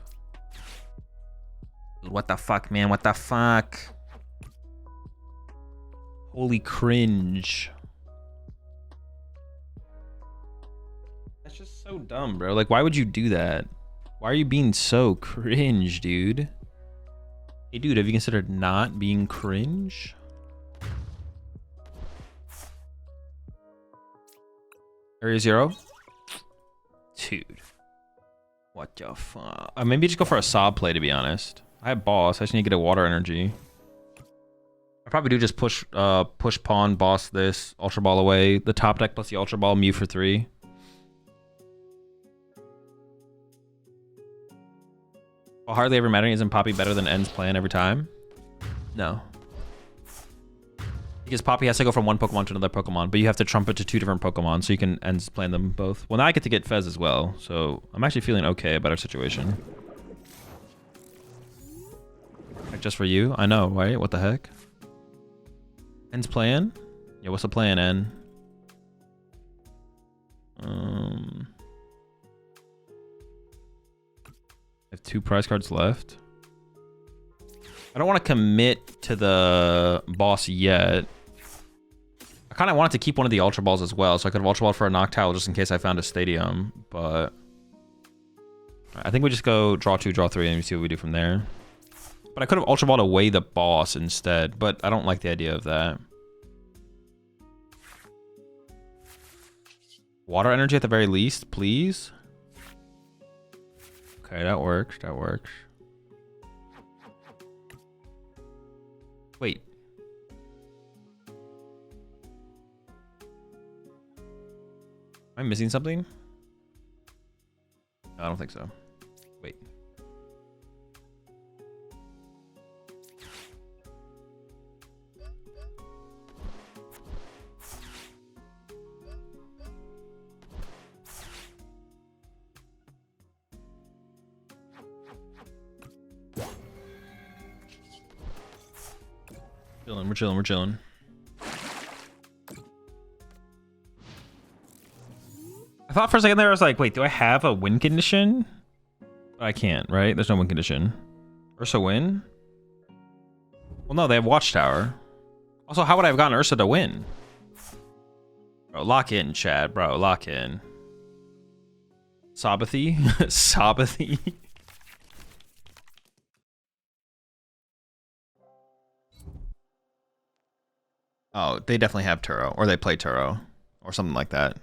Dude, what the fuck, man? What the fuck? Holy cringe. That's just so dumb, bro. Like, why would you do that? Why are you being so cringe, dude? Hey, dude, have you considered not being cringe? Area 0? Dude. What the fuck? Maybe just go for a Sob play, to be honest. I have boss. I just need to get a Water Energy. I probably do just push pawn, boss this, Ultra Ball away. The top deck plus the Ultra Ball, Mew for 3. Well, hardly ever mattering. Isn't Poppy better than End's plan every time? No. Because Poppy has to go from one Pokemon to another Pokemon, but you have to Trumpet to 2 different Pokemon, so you can End's plan them both. Well, now I get to get Fez as well, so I'm actually feeling okay about our situation. just for you. I know, right? What the heck? N's playing? Yeah, what's the plan, N? I have 2 prize cards left. I don't want to commit to the boss yet. I kind of wanted to keep one of the Ultra Balls as well, so I could have Ultra Ball for a Noctowl just in case I found a Stadium, but I think we just go draw 2, draw 3, and we see what we do from there. But I could have Ultra Balled away the boss instead, but I don't like the idea of that. Water energy at the very least, please. Okay, that works. That works. Wait. Am I missing something? No, I don't think so. Wait. We're chilling. I thought for a second there I was like, wait, do I have a win condition? But I can't, right? There's no win condition. Ursa win? Well, no, they have Watchtower. Also, how would I have gotten Ursa to win? Bro, lock in, Chad. Bro, lock in. Sabathy? Sabathy? Oh, they definitely have Turo, or they play Turo, or something like that.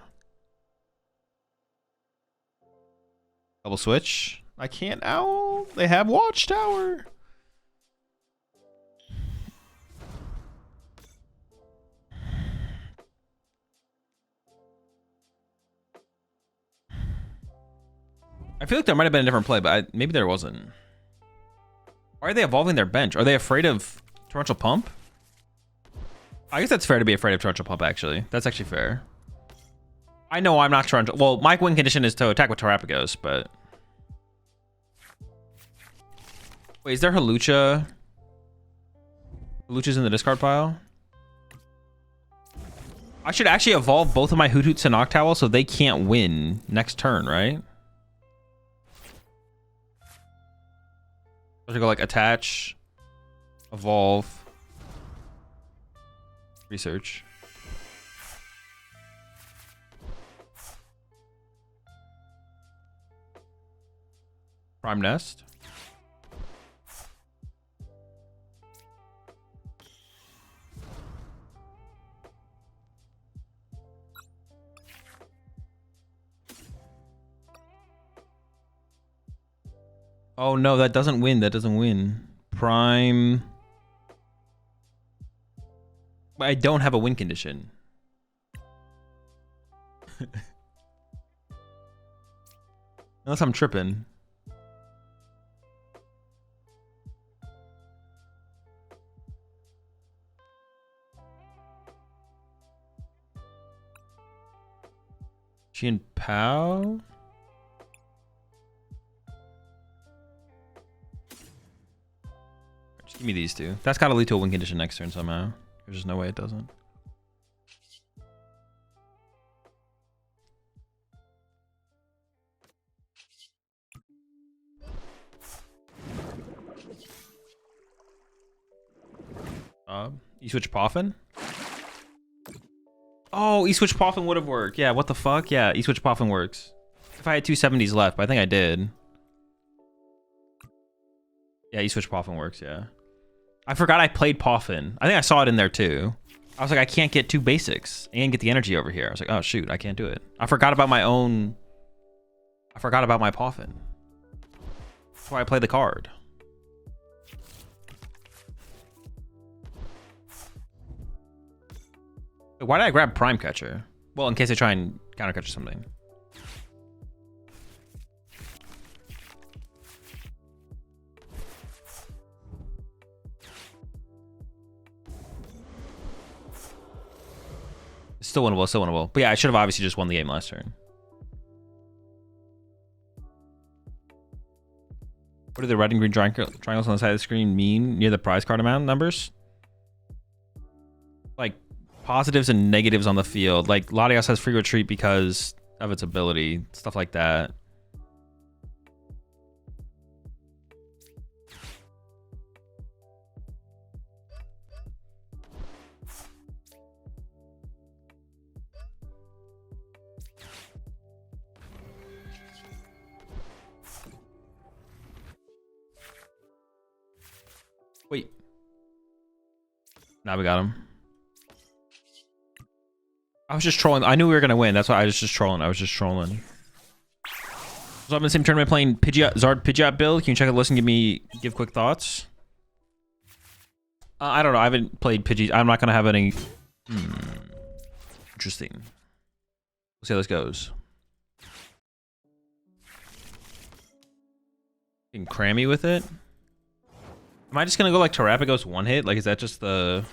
Double switch. I can't now. They have Watchtower. I feel like there might have been a different play, but maybe there wasn't. Why are they evolving their bench? Are they afraid of Torrential Pump? I guess that's fair to be afraid of Torrential Pump, actually. That's actually fair. I know I'm not Torrential. Well, my win condition is to attack with Terapagos, but... Wait, is there Hawlucha? Hawlucha's in the discard pile? I should actually evolve both of my Hootoots to Noctowl so they can't win next turn, right? I should go like attach, evolve, research. Prime Nest. Oh no, that doesn't win. That doesn't win. Prime. But I don't have a win condition. Unless I'm tripping. Chien-Pao? Just give me these two. That's got to lead to a win condition next turn somehow. There's just no way it doesn't. E-Switch Poffin? Oh, E-Switch Poffin would have worked. Yeah, what the fuck? Yeah, E-Switch Poffin works. If I had 270s left, but I think I did. Yeah, E-Switch Poffin works, yeah. I forgot I played Poffin. I think I saw it in there too. I was like, I can't get 2 basics and get the energy over here. I was like, oh shoot, I can't do it. I forgot about my own... I forgot about my Poffin. That's why I played the card. Why did I grab Prime Catcher? Well, in case I try and counter catch something. Still winnable, still winnable. But yeah, I should have obviously just won the game last turn. What What do the red and green triangles on the side of the screen mean near the prize card amount numbers? Like positives and negatives on the field. Like Latias has free retreat because of its ability, stuff like that. Wait. Now we got him. I was just trolling. I knew we were gonna win. That's why I was just trolling. So I'm in the same tournament playing Pidgeot, Zard Pidgeot build. Can you check the list and give quick thoughts? I don't know. I haven't played Pidgey. I'm not gonna have any. Interesting. Let's see how this goes. Getting crammy with it. Am I just gonna go like Terapagos one hit? Like, is that just the?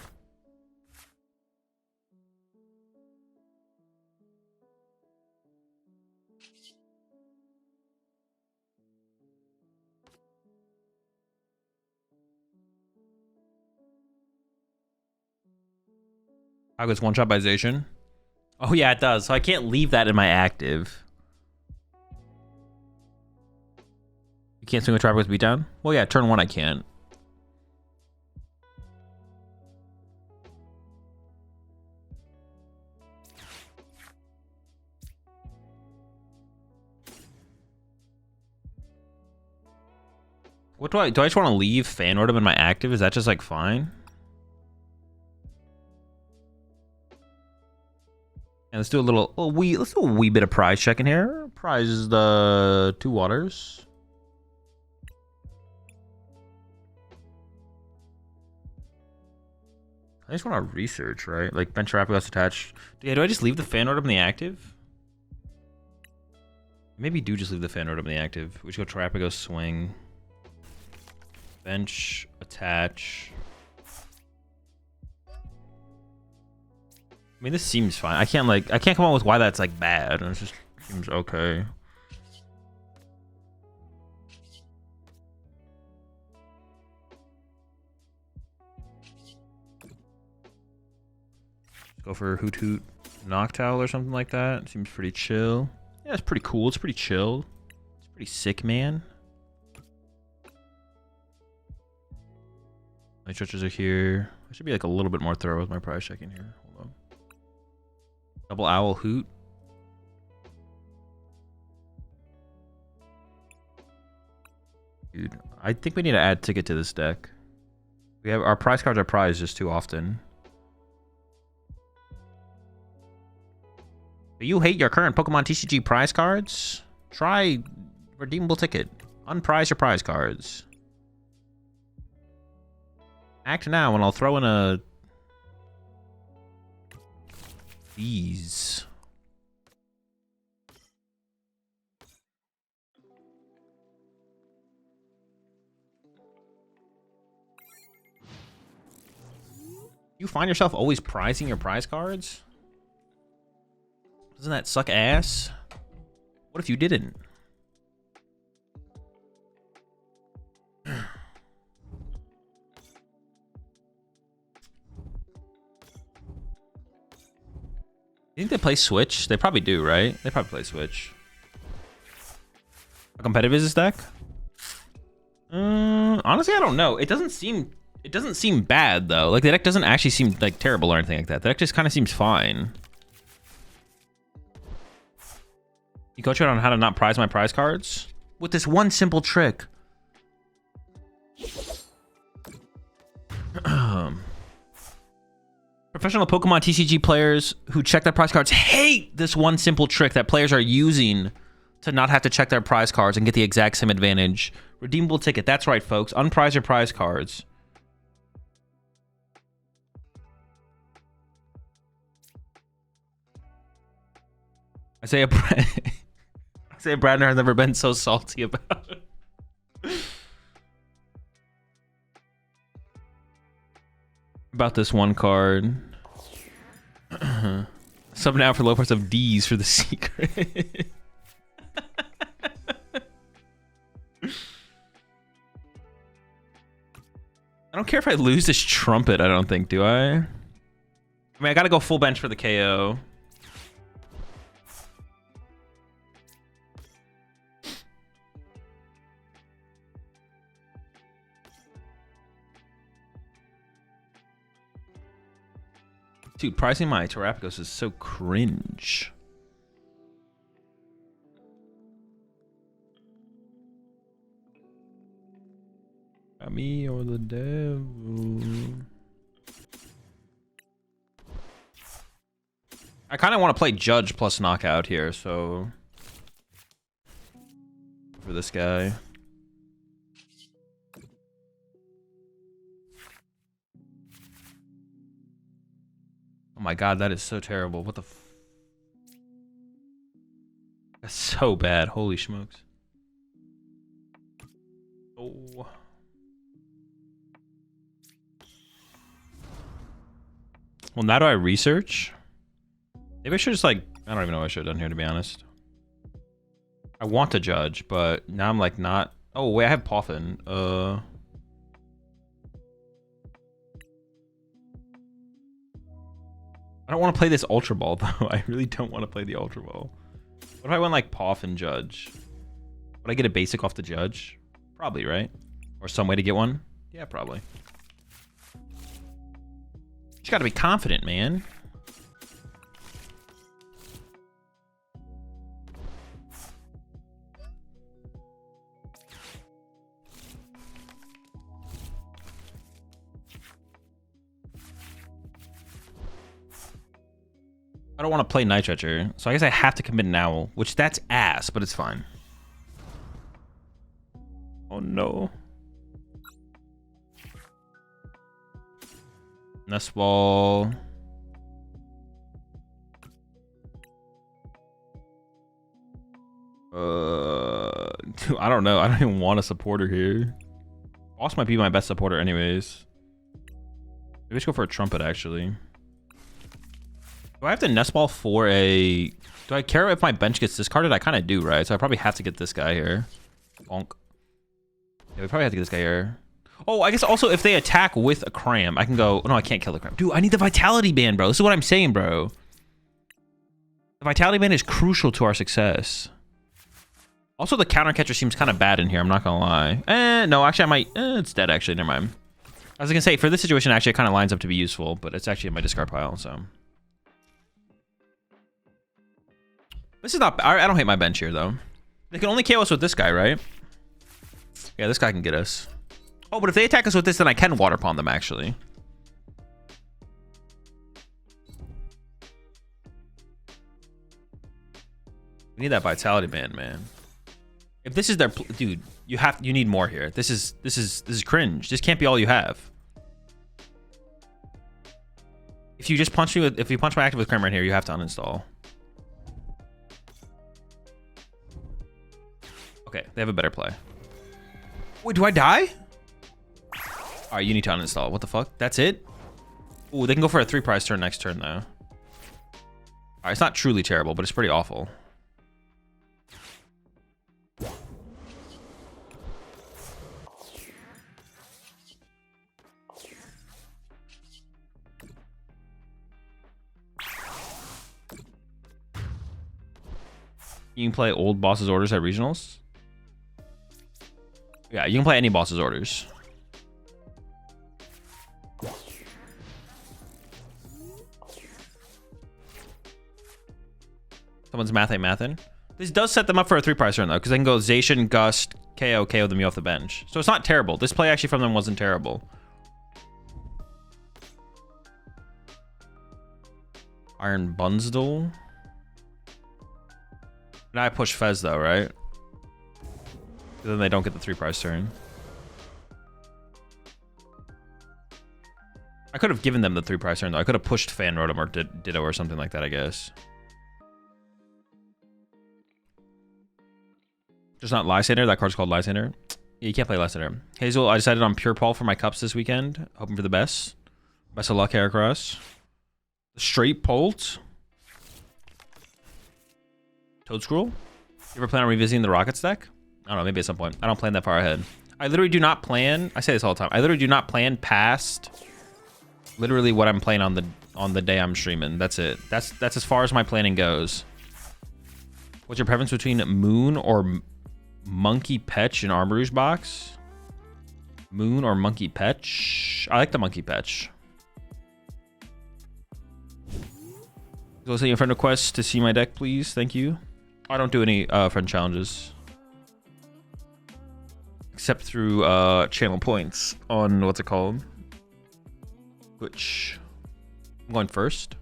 I was one shot by Zacian. Oh yeah, it does. So I can't leave that in my active. You can't swing with Terapagos beatdown? Well, yeah, turn one I can't. What do I just want to leave Fan Rotom in my active? Is that just like fine? And let's do let's do a wee bit of prize checking here. Prize is the 2 waters. I just want to research, right? Like bench Terapagos attached. Yeah, do I just leave the Fan Rotom in the active? Maybe do just leave the Fan Rotom in the active. We should go Terapagos swing. Bench attach. I mean, this seems fine. I can't come up with why that's like bad. It just seems okay. Go for Hoothoot Noctowl or something like that. Seems pretty chill. Yeah, it's pretty cool. It's pretty chill. It's pretty sick, man. My stretches are here. I should be like a little bit more thorough with my prize checking here. Hold on. Double Owl Hoot. Dude, I think we need to add ticket to this deck. We have our prize cards are prized just too often. Do you hate your current Pokemon TCG prize cards? Try redeemable ticket. Unprize your prize cards. Act now and I'll throw in a... These. You find yourself always prizing your prize cards? Doesn't that suck ass? What if you didn't? You think they play Switch? They probably do, right? They probably play Switch. How competitive is this deck? Honestly, I don't know. It doesn't seem bad though. Like the deck doesn't actually seem like terrible or anything like that. The deck just kind of seems fine. You coach out on how to not prize my prize cards with this one simple trick. Professional Pokemon TCG players who check their prize cards hate this one simple trick that players are using to not have to check their prize cards and get the exact same advantage. Redeemable ticket. That's right, folks. Unprize your prize cards. Isaiah Bradner has never been so salty about this one card. Sub now for low price of D's for the secret. I don't care if I lose this Trumpet, I don't think, do I? I mean, I gotta go full bench for the KO. Dude, pricing my Terapagos is so cringe. Me or the devil. I kind of want to play Judge plus Knockout here, so for this guy. Oh my god, that is so terrible. What the f— that's so bad. Holy smokes. Oh. Well, now do I research? Maybe I should just like, I don't even know what I should have done here, to be honest. I want to Judge, but now I'm like not. Oh wait, I have Poffin. I don't want to play this Ultra Ball though. I really don't want to play the Ultra Ball. What if I went like Poffin Judge? Would I get a basic off the Judge? Probably, right? Or some way to get one? Yeah, probably. You gotta be confident, man. I don't want to play Night Stretcher, so I guess I have to commit an Owl, which that's ass, but it's fine. Oh no. Nest Ball. Dude, I don't know. I don't even want a supporter here. Boss might be my best supporter anyways. Maybe I should go for a Trumpet, actually. Do I have to Nest Ball for a... Do I care if my bench gets discarded? I kind of do, right? So I probably have to get this guy here. Bonk. Yeah, we probably have to get this guy here. Oh, I guess also if they attack with a Cram, I can go... Oh, no, I can't kill the Cram. Dude, I need the Vitality Band, bro. This is what I'm saying, bro. The Vitality Band is crucial to our success. Also, the Counter Catcher seems kind of bad in here. I'm not going to lie. No, actually, I might... it's dead, actually. Never mind. I was going to say, for this situation, actually, it kind of lines up to be useful, but it's actually in my discard pile, so... This is not... I don't hate my bench here, though. They can only KO us with this guy, right? Yeah, this guy can get us. Oh, but if they attack us with this, then I can Water Palm them, actually. We need that Vitality Band, man. If this is their... Dude, you need more here. This is cringe. This can't be all you have. If you just punch me with... If you punch my active with Cram right here, you have to uninstall. Okay, they have a better play. Wait, do I die? All right, you need to uninstall. What the fuck? That's it? Ooh, they can go for a 3-prize turn next turn, though. All right, it's not truly terrible, but it's pretty awful. You can play old boss's orders at regionals. Yeah, you can play any boss's orders. Someone's mathin'. This does set them up for a 3-prize turn, though, because they can go Zacian, Gust, KO them off the bench. So it's not terrible. This play actually from them wasn't terrible. Iron Bunsdle. Now I push Fez, though, right? Then they don't get the 3-prize turn. I could have given them the 3-prize turn, though. I could have pushed Fan Rotom or Ditto or something like that, I guess. Just not Lysander. That card's called Lysander. Yeah, you can't play Lysander. Hazel, I decided on Pure Paul for my cups this weekend. Hoping for the best. Best of luck, Heracross. Straight Polt. Toad Scroll. You ever plan on revisiting the Rockets deck? I don't know, maybe at some point. I don't plan that far ahead. I literally do not plan. I say this all the time. I literally do not plan past literally what I'm playing on the day I'm streaming. That's it. That's as far as my planning goes. What's your preference between Moon or Monkey Petch in Armoroo's box? Moon or Monkey Petch? I like the Monkey Petch. Go send you a friend request to see my deck, please. Thank you. I don't do any friend challenges. Except through channel points on what's it called? Which I'm going first.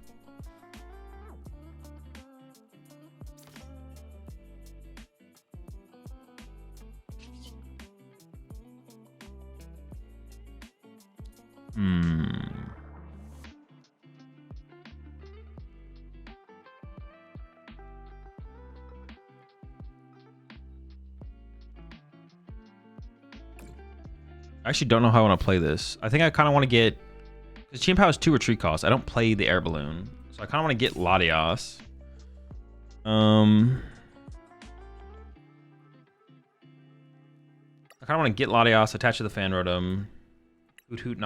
I actually don't know how I want to play this. I think I kind of want to get, because Chien-Pao has 2 retreat costs. I don't play the air balloon, so I kind of want to get Latias. I kind of want to get Latias attached to the Fan Rotom. Hoot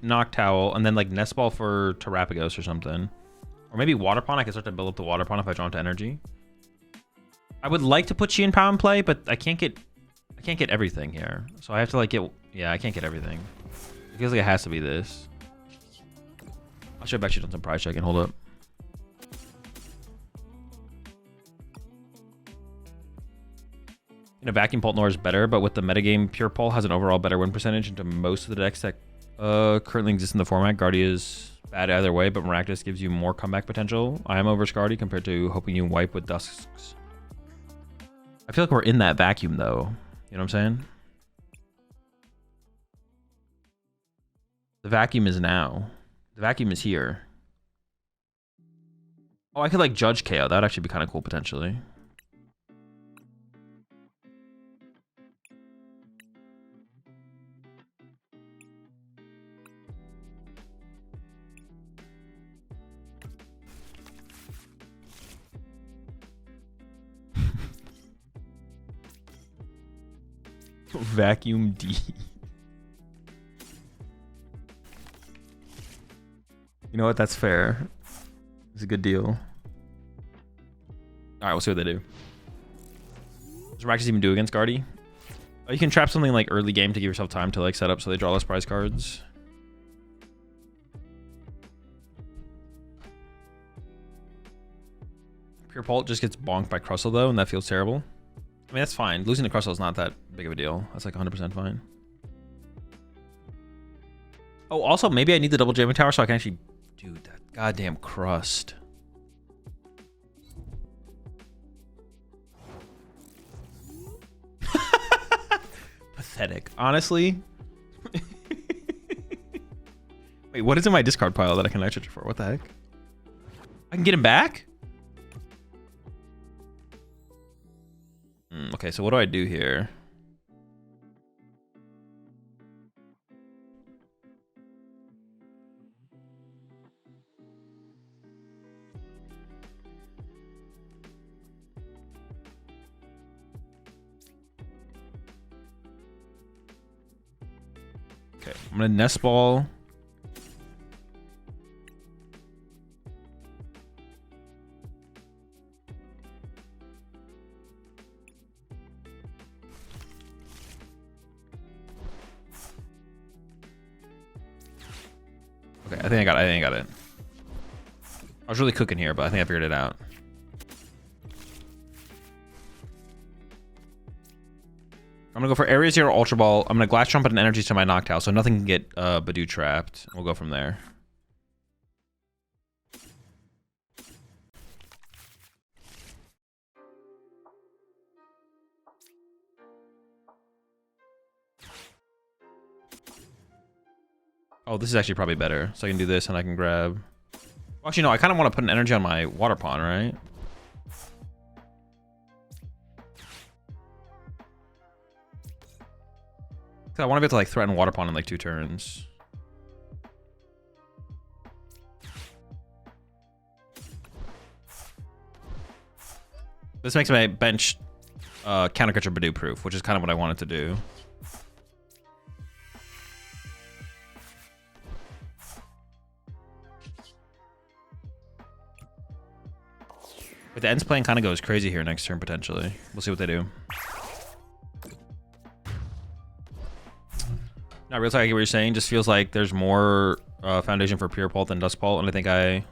Noctowl, and then like Nest Ball for Terapagos or something. Or maybe Waterpon. I can start to build up the Waterpon if I draw into energy. I would like to put Chien-Pao in play, but I can't get everything here. So I have to like get, yeah, I can't get everything. It feels like it has to be this. I should have actually done some prize checking. Hold up. In a vacuum, Poltnor is better, but with the metagame, Pure Pole has an overall better win percentage into most of the decks that currently exist in the format. Guardia is bad either way, but Miraculous gives you more comeback potential. I am over Scardy compared to hoping you wipe with Dusks. I feel like we're in that vacuum though. You know what I'm saying? The vacuum is now. The vacuum is here. Oh, I could like Judge KO. That would actually be kind of cool potentially. Vacuum D. You know what? That's fair. It's a good deal. All right, we'll see what they do. Does Raxus even do against Guardy? Oh, you can trap something like early game to give yourself time to like set up so they draw less prize cards. Pure Pult just gets bonked by Crustle though, and that feels terrible. I mean, that's fine. Losing to Crustle is not that big of a deal. That's like 100% fine. Oh, also, maybe I need the double jamming tower so I can actually... Dude, that goddamn crust. Pathetic. Honestly. Wait, what is in my discard pile that I can Night Stretcher for? What the heck? I can get him back? Okay, so what do I do here? Okay, I'm gonna Nest Ball. Okay, I think I got it. I was really cooking here, but I think I figured it out. I'm gonna go for Area 0 Ultra Ball. I'm gonna Glass Trumpet and Energy to my Noctowl, so nothing can get Badoo trapped. We'll go from there. Oh, this is actually probably better. So I can do this and I can grab... Well, actually, no, I kind of want to put an energy on my Waterpon, right? I want to be able to like threaten Waterpon in like 2 turns. This makes my bench Counter Catcher Badoo proof, which is kind of what I wanted to do. But the ends plan kind of goes crazy here next turn, potentially. We'll see what they do. Not real talk, I get what you're saying. Just feels like there's more foundation for Pure Pult than Dusk Pult, and I think I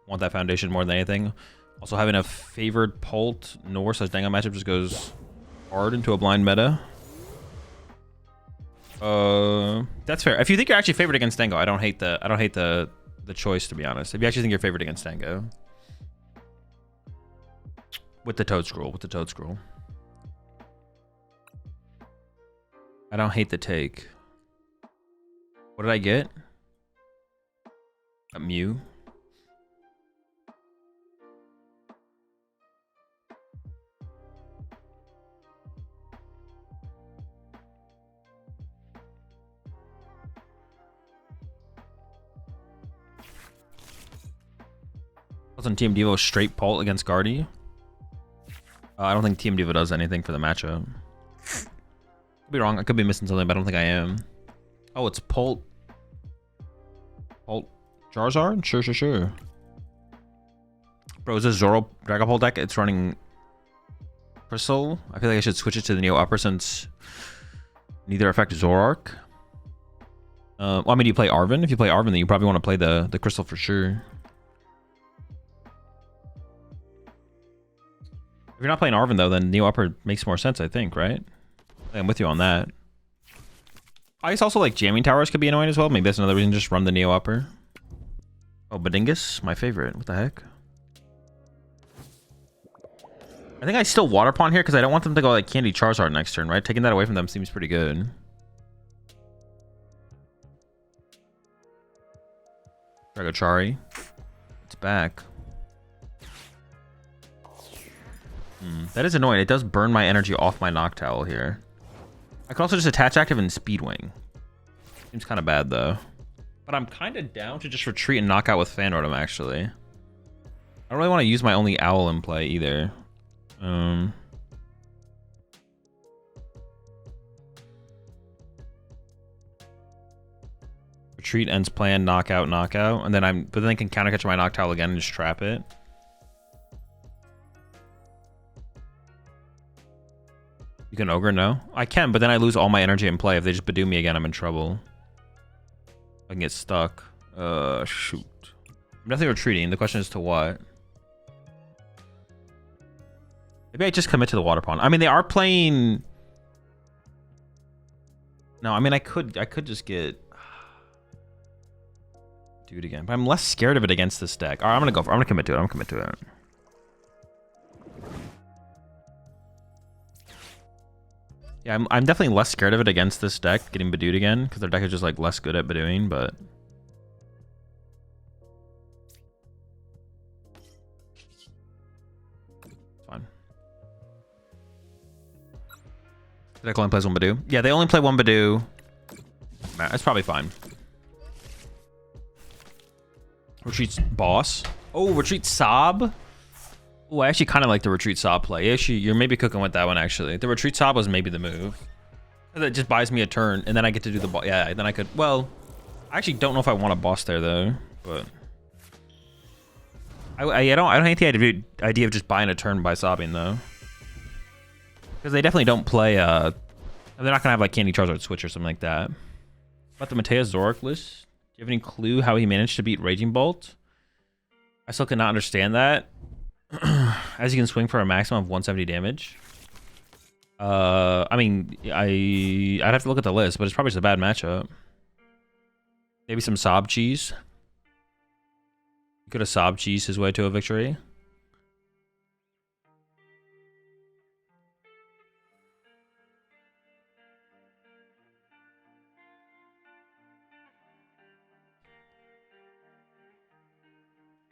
want that foundation more than anything. Also, having a favored Pult Nor/Dango matchup just goes hard into a blind meta. That's fair. If you think you're actually favored against Dango, I don't hate the choice, to be honest. If you actually think you're favored against Dango. With the Toad Scroll, I don't hate the take. What did I get? A Mew. Wasn't Team Devo straight Pult against Guardy? I don't think Team Devo does anything for the matchup. Could be wrong. I could be missing something, but I don't think I am. Oh, it's Pult Charizard? Sure. Bro, is this Zoro Dragapult deck? It's running Crystal. I feel like I should switch it to the Neo Upper since neither affect Zoroark. Well, I mean, you play Arven. If you play Arven, then you probably want to play the Crystal for sure. If you're not playing Arven, though, then Neo Upper makes more sense, I think, right? I'm with you on that. I guess also, like, jamming towers could be annoying as well. Maybe that's another reason to just run the Neo Upper. Oh, Badingus, my favorite. What the heck? I think I still Waterpon here because I don't want them to go, like, Candy Charizard next turn, right? Taking that away from them seems pretty good. Dragachari. It's back. That is annoying. It does burn my energy off my Noctowl here. I could also just attach active and Speedwing. Seems kind of bad, though. But I'm kind of down to just retreat and knock out with Fan Rotom, actually. I don't really want to use my only Owl in play, either. Retreat, ends plan, knockout. And then but then I can counter catch my Noctowl again and just trap it. You can Ogre? No? I can, but then I lose all my energy in play. If they just Badoo me again, I'm in trouble. I can get stuck. Shoot. I'm definitely retreating. The question is to what? Maybe I just commit to the Waterpon. I mean, they are playing... No, I mean, I could just get... Do it again. But I'm less scared of it against this deck. All right, I'm gonna commit to it. Yeah, I'm definitely less scared of it against this deck, getting Badooed again, because their deck is just, like, less good at Badooing, but... It's fine. The deck only plays one Badoo? Yeah, they only play one Badoo. It's probably fine. Retreats Boss. Oh, retreat Sob. Oh, I actually kind of like the retreat Sob play. Actually, you're maybe cooking with that one, actually. The retreat Sob was maybe the move. It just buys me a turn, and then I get to do the boss. Yeah, then I could... Well, I actually don't know if I want a boss there, though. But... I don't hate the idea of just buying a turn by sobbing, though. Because they definitely don't play... They're not going to have, like, Candy Charizard Switch or something like that. About the Mateus Zoroark list? Do you have any clue how he managed to beat Raging Bolt? I still cannot understand that. As you can swing for a maximum of 170 damage. I mean, I'd have to look at the list, but it's probably just a bad matchup. Maybe some Sob Cheese. He could have Sob Cheese his way to a victory.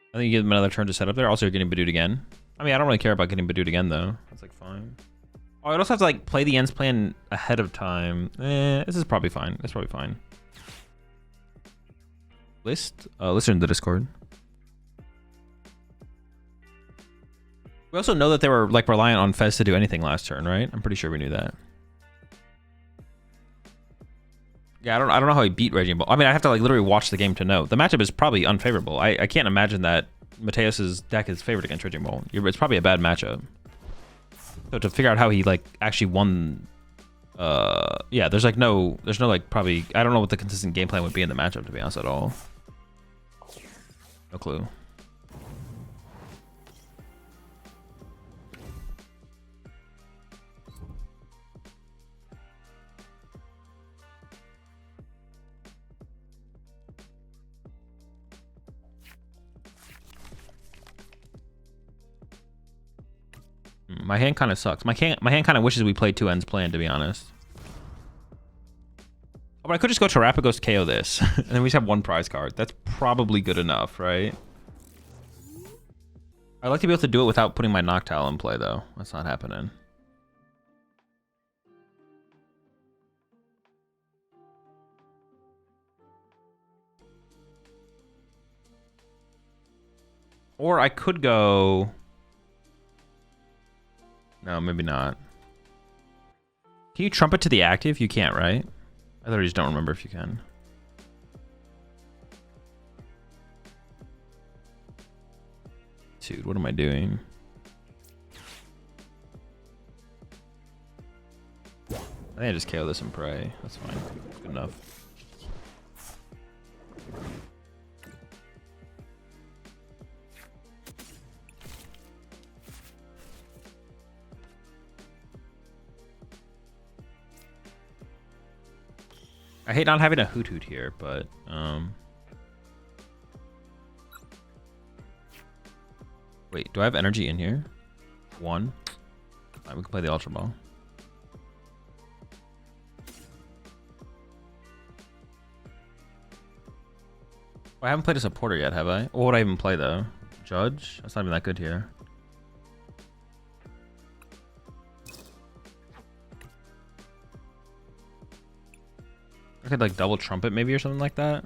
I think you give him another turn to set up there. Also, you're getting Badooed again. I mean, I don't really care about getting Badooed again, though. That's, like, fine. Oh, I'd also have to, like, play the ends plan ahead of time. This is probably fine. That's probably fine. List? Listen to the Discord. We also know that they were like reliant on Fez to do anything last turn, right? I'm pretty sure we knew that. Yeah, I don't know how he beat Raging Ball. I mean, I have to like literally watch the game to know. The matchup is probably unfavorable. I can't imagine that Mateus's deck is favored against Raging Ball. It's probably a bad matchup. So to figure out how he like actually won, yeah, there's no like probably, I don't know what the consistent game plan would be in the matchup, to be honest, at all. No clue. My hand kind of sucks. My hand kind of wishes we played 2 ends plan, to be honest. Oh, but I could just go Terapagos KO this, and then we just have 1 prize card. That's probably good enough, right? I'd like to be able to do it without putting my Noctowl in play, though. That's not happening. Or I could go... No, maybe not. Can you trumpet to the active? You can't, right? I literally just don't remember if you can. Dude, what am I doing? I think I just KO this and pray. That's fine. That's good enough. I hate not having a Hoothoot here, but wait, do I have energy in here? 1. Alright, we can play the Ultra Ball. I haven't played a supporter yet, have I? What would I even play though? Judge? That's not even that good here. I could like double trumpet maybe or something like that.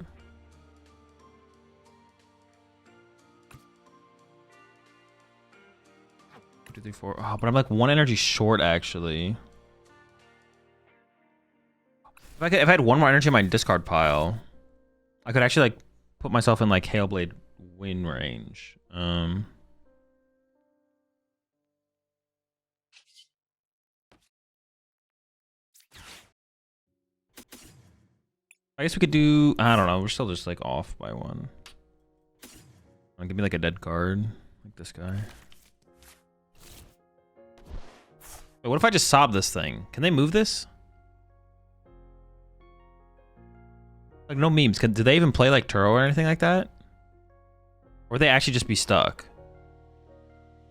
2, 3, 4. Oh, but I'm like 1 energy short actually. If I had 1 more energy in my discard pile, I could actually like put myself in like Hailblade win range. I guess we could do, I don't know, we're still just like off by 1. Give me like a dead card, like this guy. Wait, what if I just sob this thing? Can they move this? Like no memes, do they even play like Turo or anything like that? Or would they actually just be stuck?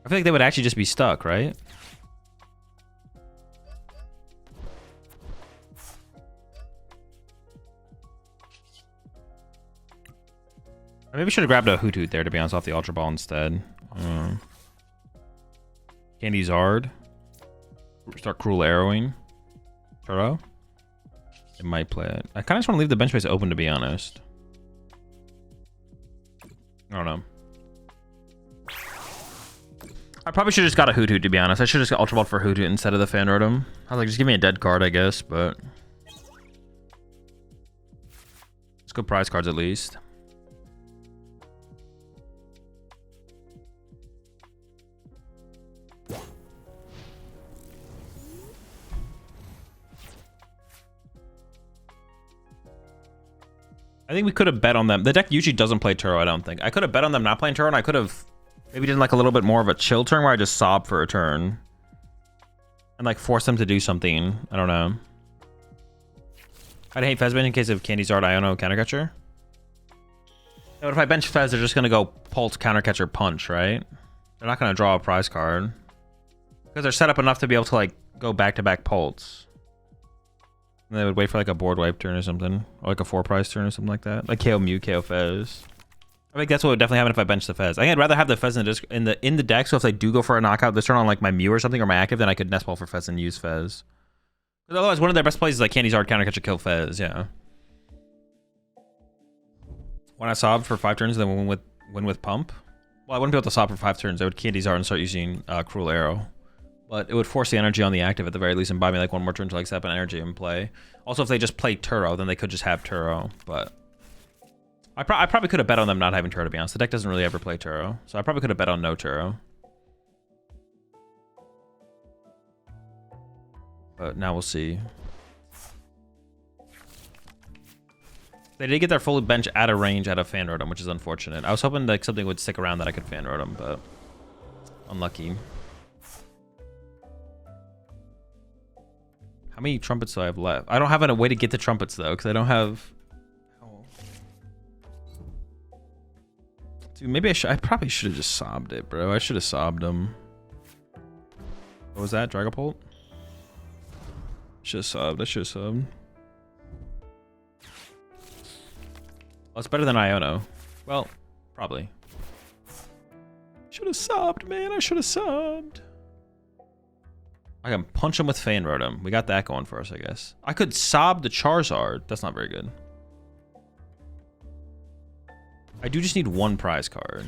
I feel like they would actually just be stuck, right? I maybe should have grabbed a Hoothoot there, to be honest, off the Ultra Ball instead. Candy Zard. Start Cruel Arrowing. Turo. It might play it. I kind of just want to leave the bench space open, to be honest. I don't know. I probably should have just got a Hoothoot, to be honest. I should have just got Ultra Ball for Hoothoot instead of the Fan Rotom. I was like, just give me a dead card, I guess, but... Let's go prize cards at least. I think we could have bet on them. The deck usually doesn't play Turo, I don't think. I could have bet on them not playing Turo, and I could have maybe done like a little bit more of a chill turn where I just sob for a turn. And like force them to do something. I don't know. I'd hate Fezbin in case of Candy Zard Iono Countercatcher. But if I bench Fez, they're just going to go Pulse Countercatcher Punch, right? They're not going to draw a prize card. Because they're set up enough to be able to like go back-to-back Pulse. And they would wait for like a board wipe turn or something. Or like a 4-prize turn or something like that. Like KO Mew, KO Fez. I think that's what would definitely happen if I bench the Fez. I think I'd rather have the Fez in the deck, so if they do go for a knockout this turn on like my Mew or something, or my active, then I could Nest Ball for Fez and use Fez. Because otherwise, one of their best plays is like Candy Zard, Countercatcher, kill Fez, yeah. When I sobbed for 5 turns, then win with Pump. Well, I wouldn't be able to stop for 5 turns. I would Candy Zard and start using Cruel Arrow. But it would force the energy on the active at the very least and buy me like 1 more turn to like set up an energy and play. Also, if they just play Turo, then they could just have Turo. But I probably could have bet on them not having Turo, to be honest. The deck doesn't really ever play Turo. So I probably could have bet on no Turo. But now we'll see. They did get their full bench out of range out of Fan Rotom, which is unfortunate. I was hoping like something would stick around that I could Fan Rotom, but unlucky. How many trumpets do I have left? I don't have a way to get the trumpets though, because I don't have. Oh. Dude, maybe I probably should have just sobbed it, bro. I should have sobbed them. What was that? Dragapult? Should have sobbed. I should have sobbed. Well, it's better than Iono. Well, probably. Should have sobbed, man. I should have sobbed. I can punch him with Fan Rotom. We got that going for us, I guess. I could sob the Charizard. That's not very good. I do just need 1 prize card.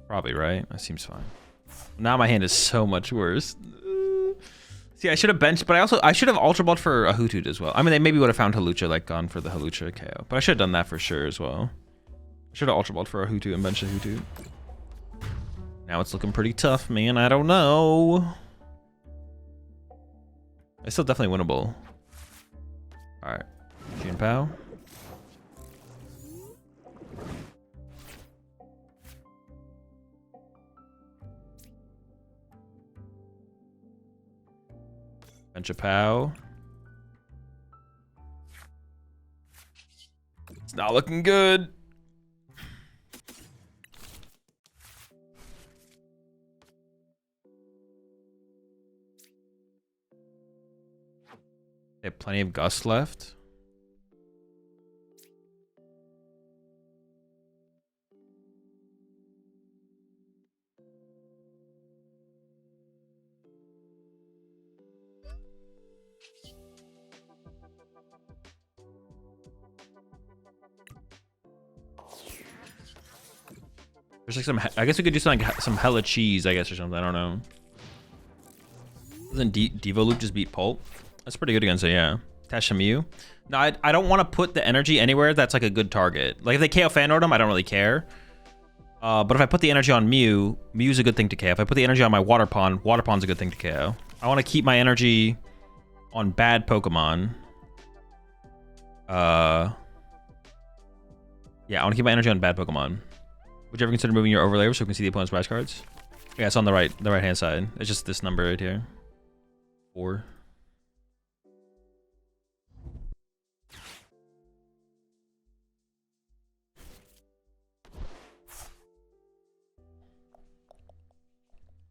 Probably, right? That seems fine. Now my hand is so much worse. See, I should have benched, but I should have Ultra Balled for a Hoothoot as well. I mean, they maybe would have found Hawlucha, like gone for the Hawlucha KO. But I should have done that for sure as well. I should have Ultra Balled for a Hoothoot and benched a Hoothoot. Now it's looking pretty tough, man. I don't know. It's still definitely winnable. Alright. Chien-Pao. Bench a Pao. It's not looking good. They have plenty of Gust left. There's like some, I guess we could do some, like, some hella cheese, I guess, or something. I don't know. Doesn't Devo just beat Pulp? That's pretty good against it, yeah. Attach to Mew. No, I don't want to put the energy anywhere that's like a good target. Like if they KO Fan Rotom, I don't really care. But if I put the energy on Mew, Mew's a good thing to KO. If I put the energy on my Waterpon, Waterpon's a good thing to KO. I want to keep my energy on bad Pokemon. Yeah, I want to keep my energy on bad Pokemon. Would you ever consider moving your overlay so we can see the opponent's prize cards? Yeah, it's on the right hand side. It's just this number right here. 4.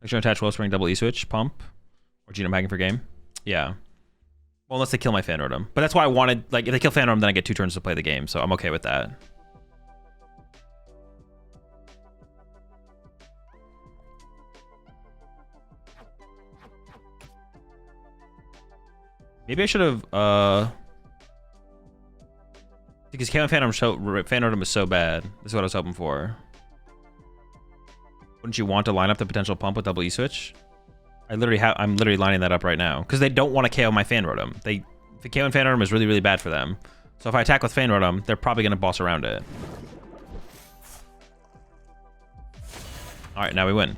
Make sure to attach Wellspring double E-Switch, pump, or Genome hacking for game. Yeah. Well, unless they kill my Fan Rotom. But that's why I wanted, like, if they kill Fan Rotom, then I get 2 turns to play the game, so I'm okay with that. Maybe I should have, because KO Fan Rotom is so bad. This is what I was hoping for. Wouldn't you want to line up the potential pump with double E-Switch? I'm literally lining that up right now. Because they don't want to KO my Fan Rotom. The KO Fan Rotom is really, really bad for them. So if I attack with Fan Rotom, they're probably going to boss around it. Alright, now we win.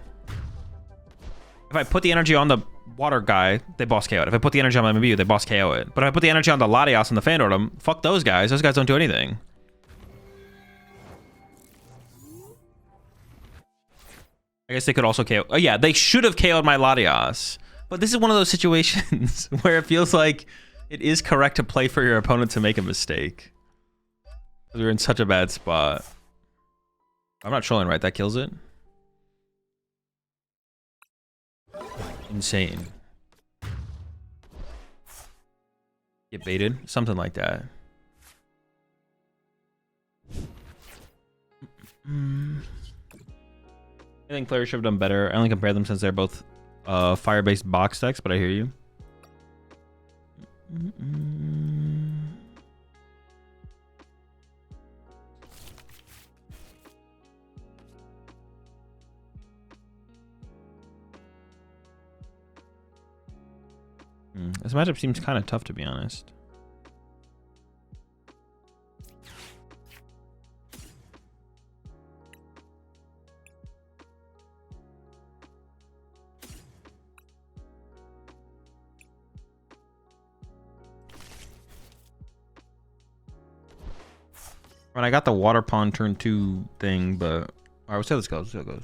If I put the energy on the water guy, they boss KO it. If I put the energy on my Mew, they boss KO it. But if I put the energy on the Latias and the Fan Rotom, fuck those guys. Those guys don't do anything. I guess they could also KO. Oh yeah, they should have KO'd my Latias. But this is one of those situations where it feels like it is correct to play for your opponent to make a mistake. We're in such a bad spot. I'm not trolling, right? That kills it. Insane. Get baited? Something like that. I think players should have done better. I only compare them since they're both fire-based box decks, but I hear you. This matchup seems kind of tough, to be honest. When I got the Waterpon turn 2 thing, but all right, let's see how this goes. Let's see how it goes.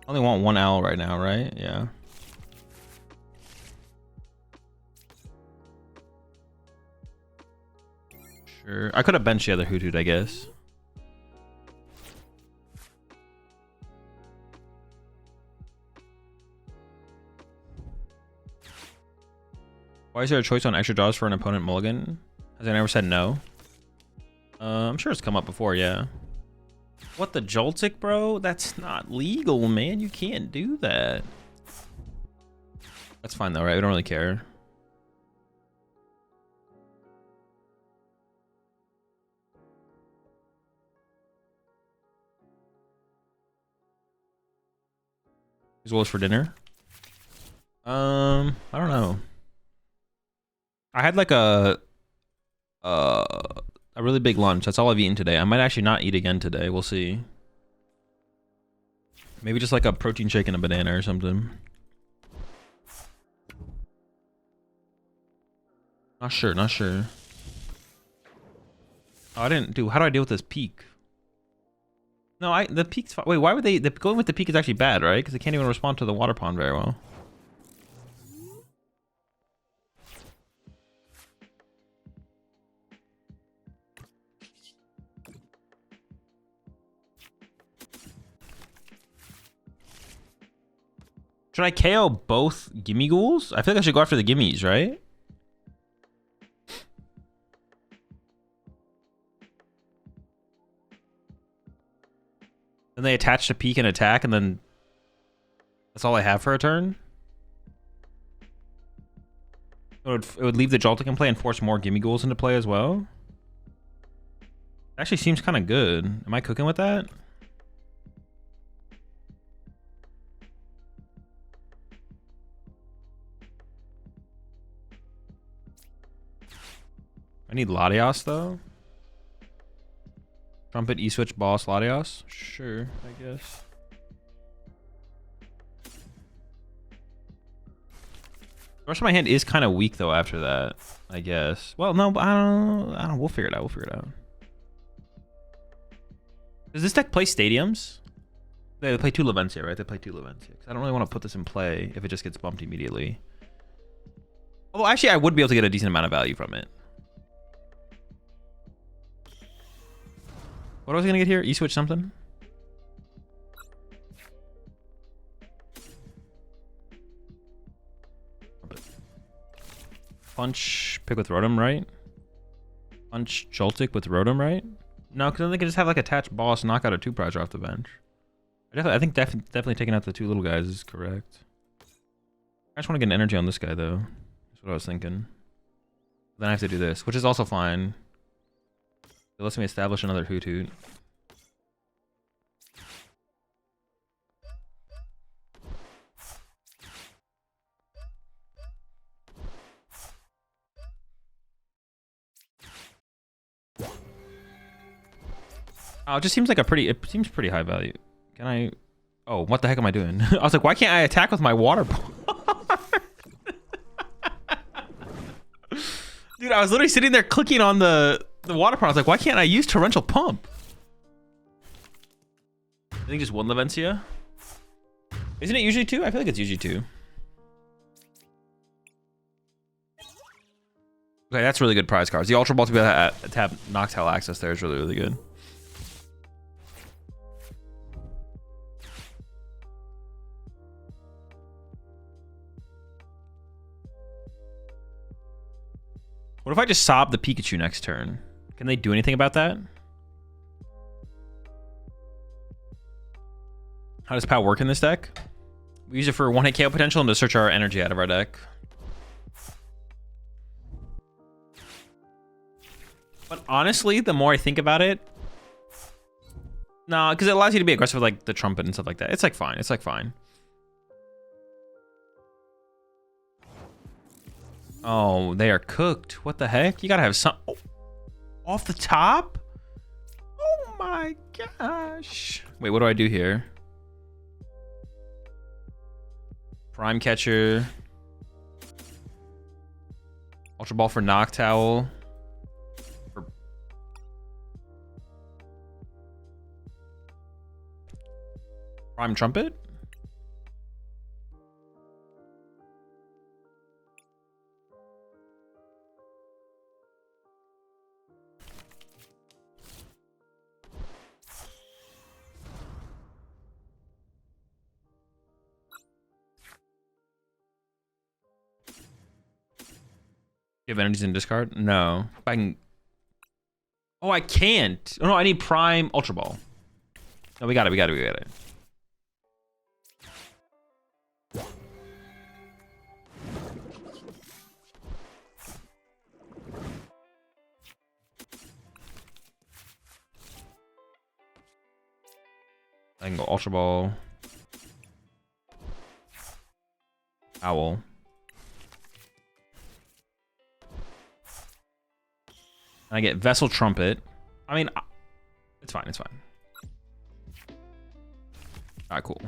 I only want one owl right now, right? Yeah. Sure. I could have benched the other Hoothoot, I guess. Why is there a choice on extra draws for an opponent mulligan? Has I never said no? I'm sure it's come up before, yeah. What the Joltik, bro? That's not legal, man. You can't do that. That's fine though, right? We don't really care. As well as for dinner. I don't know. I had like a really big lunch. That's all I've eaten today. I might actually not eat again today. We'll see. Maybe just like a protein shake and a banana or something. Not sure, not sure. Oh, I didn't do. How do I deal with this peak? No, the peak's fine. Wait, why would they? Going with the peak is actually bad, right? Because they can't even respond to the water pond very well. Should I KO both gimme ghouls? I feel like I should go after the gimmies, right? Then they attach to peak and attack, and then that's all I have for a turn? It would leave the Joltik in play and force more gimme ghouls into play as well? It actually seems kind of good. Am I cooking with that? I need Latias though. Trumpet, E-Switch, Boss, Latias? Sure, I guess. The rest of my hand is kind of weak though after that, I guess. Well, no, I don't. We'll figure it out. We'll figure it out. Does this deck play stadiums? They play 2 Lavencia, right? They play 2 Lavencia. I don't really want to put this in play if it just gets bumped immediately. Although actually I would be able to get a decent amount of value from it. What was I gonna get here? E-Switch something? Punch, pick with Rotom, right? Punch, Joltik with Rotom, right? No, because then they can just have like attach boss, knock out a 2-prizer off the bench. I think definitely taking out the 2 little guys is correct. I just want to get an energy on this guy though. That's what I was thinking. Then I have to do this, which is also fine. It lets me establish another Hoothoot. Oh, it just seems like it seems pretty high value. Can I? Oh, what the heck am I doing? I was like, why can't I attack with my water ball? Dude, I was literally sitting there clicking on the water pond. I was like, why can't I use torrential pump? I think just 1 Lavencia. Isn't it usually 2? I feel like it's usually 2. Okay, that's really good prize cards. The Ultra Ball to be able to have Noctowl access there is really, really good. What if I just sob the Pikachu next turn? Can they do anything about that? How does POW work in this deck? We use it for 1-hit KO potential and to search our energy out of our deck. But honestly, the more I think about it, no, because it allows you to be aggressive with like the trumpet and stuff like that. It's like fine. It's like fine. Oh, they are cooked. What the heck? You gotta have some off the top. Oh my gosh. Wait, what do I do here? Prime Catcher. Ultra Ball for Noctowl. Prime Trumpet? You have energies in discard? No. I can... Oh, I can't. Oh, no, I need Prime Ultra Ball. No, we got it. I can go Ultra Ball. Owl. I get Vessel Trumpet. I mean, it's fine. It's fine. Alright, cool.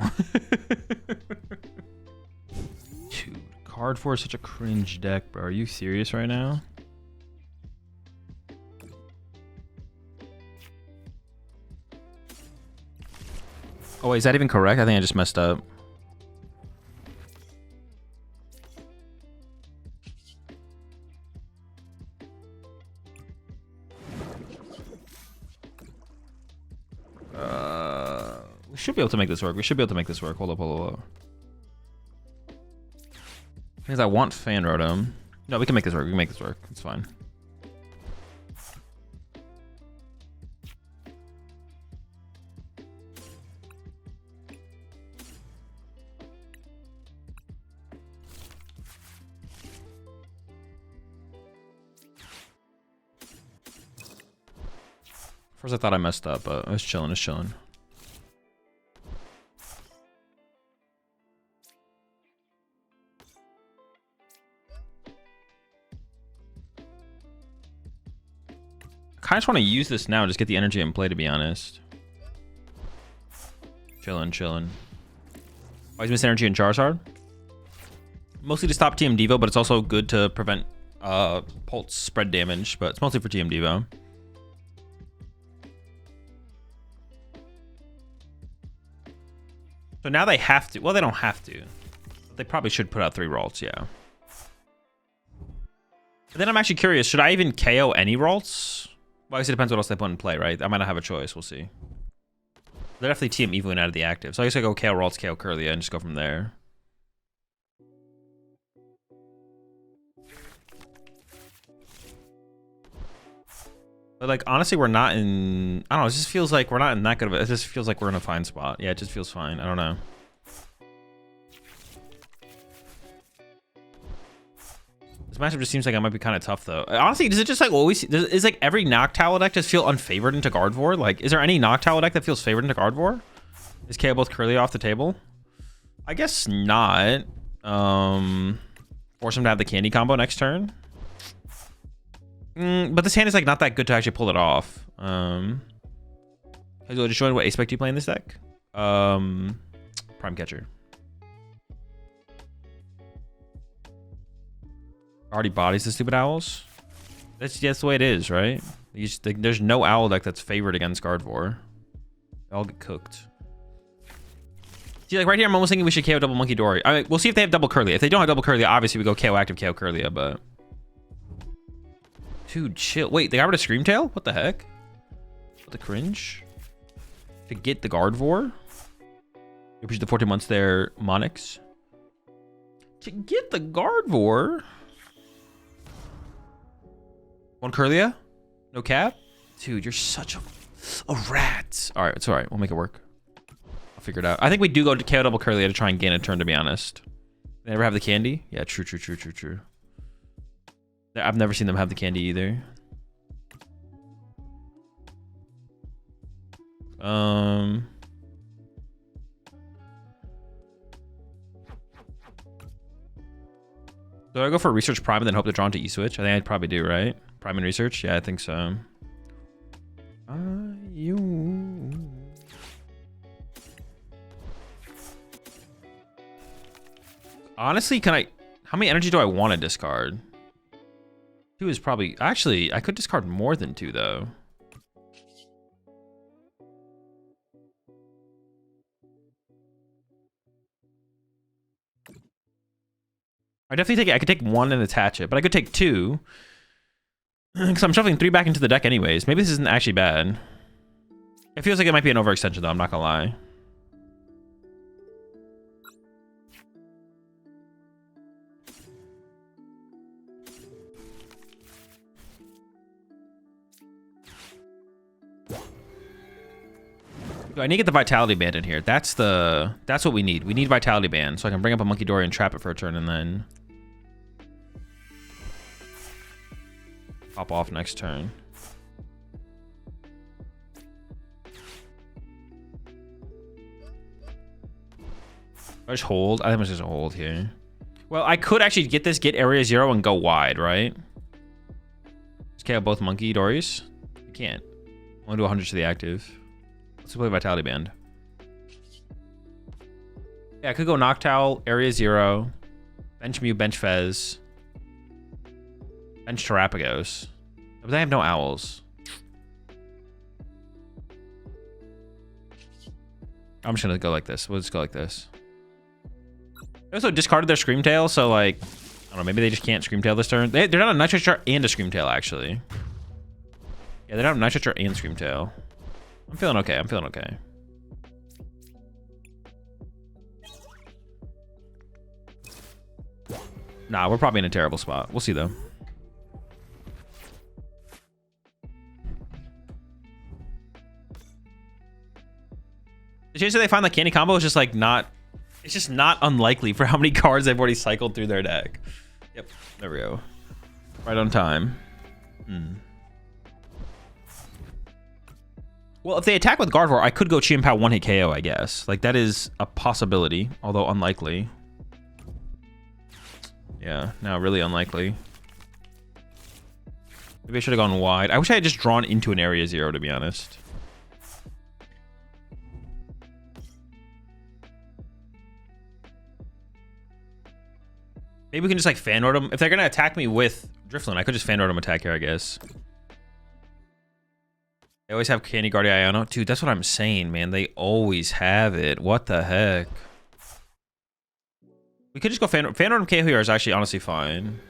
Dude, card 4 is such a cringe deck, bro. Are you serious right now? Oh, wait, is that even correct? I think I just messed up. We should be able to make this work. Hold up. Because I want Fan Rotom. No, we can make this work. It's fine. First I thought I messed up, but it's chilling. I just want to use this now and just get the energy in play, to be honest. Chilling. Oh, he's missing energy in Charizard. Mostly to stop TM Devo, but it's also good to prevent pulse spread damage, but it's mostly for TM Devo. So now they have to. Well, they don't have to. But they probably should put out 3 Ralts, yeah. But then I'm actually curious, should I even KO any Ralts? Well, I guess it depends what else they put in play, right? I might not have a choice. We'll see. They're definitely TM Evoing out of the active. So I guess I go KO Ralts, KO Curlia, and just go from there. But, like, honestly, we're not in... I don't know. It just feels like we're not in that good of a... It just feels like we're in a fine spot. Yeah, it just feels fine. I don't know. This matchup just seems like it might be kind of tough, though. Honestly, does it just, like, always... Is, like, every Noctowl deck just feel unfavored into Gardevoir? Like, is there any Noctowl deck that feels favored into Gardevoir? Is KO both Curlia off the table? I guess not. Force him to have the candy combo next turn. But this hand is like not that good to actually pull it off. Azul, just showing what ace spec do you play in this deck? Prime Catcher. Already bodies the stupid owls. That's the way it is, right? There's no owl deck that's favored against Gardevoir. They all get cooked. See, like right here, I'm almost thinking we should KO double Monkey Dory. I mean, we'll see if they have double Curlia. If they don't have double Curlia, obviously we go KO active, KO Curlia, but... Dude, chill. Wait, they got rid of Screamtail? What the heck? What the cringe? To get the Gardevoir? You appreciate the 14 months there, Monix. To get the Gardevoir? One Curlia? No cap? Dude, you're such a rat. Alright, it's alright. We'll make it work. I'll figure it out. I think we do go to KO double Curlia to try and gain a turn, to be honest. They never have the candy? Yeah, true. I've never seen them have the candy either. Do I go for Research Prime and then hope to draw into E-Switch? I think I'd probably do, right? Prime and Research? Yeah, I think so. Honestly, can I... How many energy do I want to discard? 2 is probably... Actually, I could discard more than 2, though. I definitely take it. I could take 1 and attach it, but I could take 2. Because I'm shuffling 3 back into the deck anyways. Maybe this isn't actually bad. It feels like it might be an overextension, though. I'm not going to lie. I need to get the Vitality Band in here. That's what we need. We need Vitality Band, so I can bring up a Monkey Dory and trap it for a turn and then pop off next turn. I just hold. I think I'm just gonna hold here. Well, I could actually get this, get Area 0 and go wide, right? Just KO both Monkey Dories. I can't. I want to do 100 to the active. Let's play Vitality Band. Yeah, I could go Noctowl, Area 0, bench Mew, bench Fez, bench Terapagos. But they have no owls. I'm just gonna go like this. We'll just go like this. They also discarded their Screamtail, so like, I don't know, maybe they just can't Screamtail this turn. They're not a Night Stretcher and a Screamtail, actually. Yeah, they're not a Night Stretcher and Screamtail. I'm feeling okay. I'm feeling okay. Nah, we're probably in a terrible spot. We'll see, though. The chance that they find the candy combo is just like not... It's just not unlikely for how many cards they've already cycled through their deck. Yep, there we go. Right on time. Well, if they attack with Gardevoir, I could go Chien-Pao 1-hit KO, I guess. Like, that is a possibility, although unlikely. Yeah, no, really unlikely. Maybe I should have gone wide. I wish I had just drawn into an Area 0, to be honest. Maybe we can just, like, Fan Rotom. If they're going to attack me with Drifloon, I could just Fan Rotom attack here, I guess. They always have Candy Guardiano. Dude, that's what I'm saying, man. They always have it. What the heck? We could just go Fan Rotom KO here is actually honestly fine.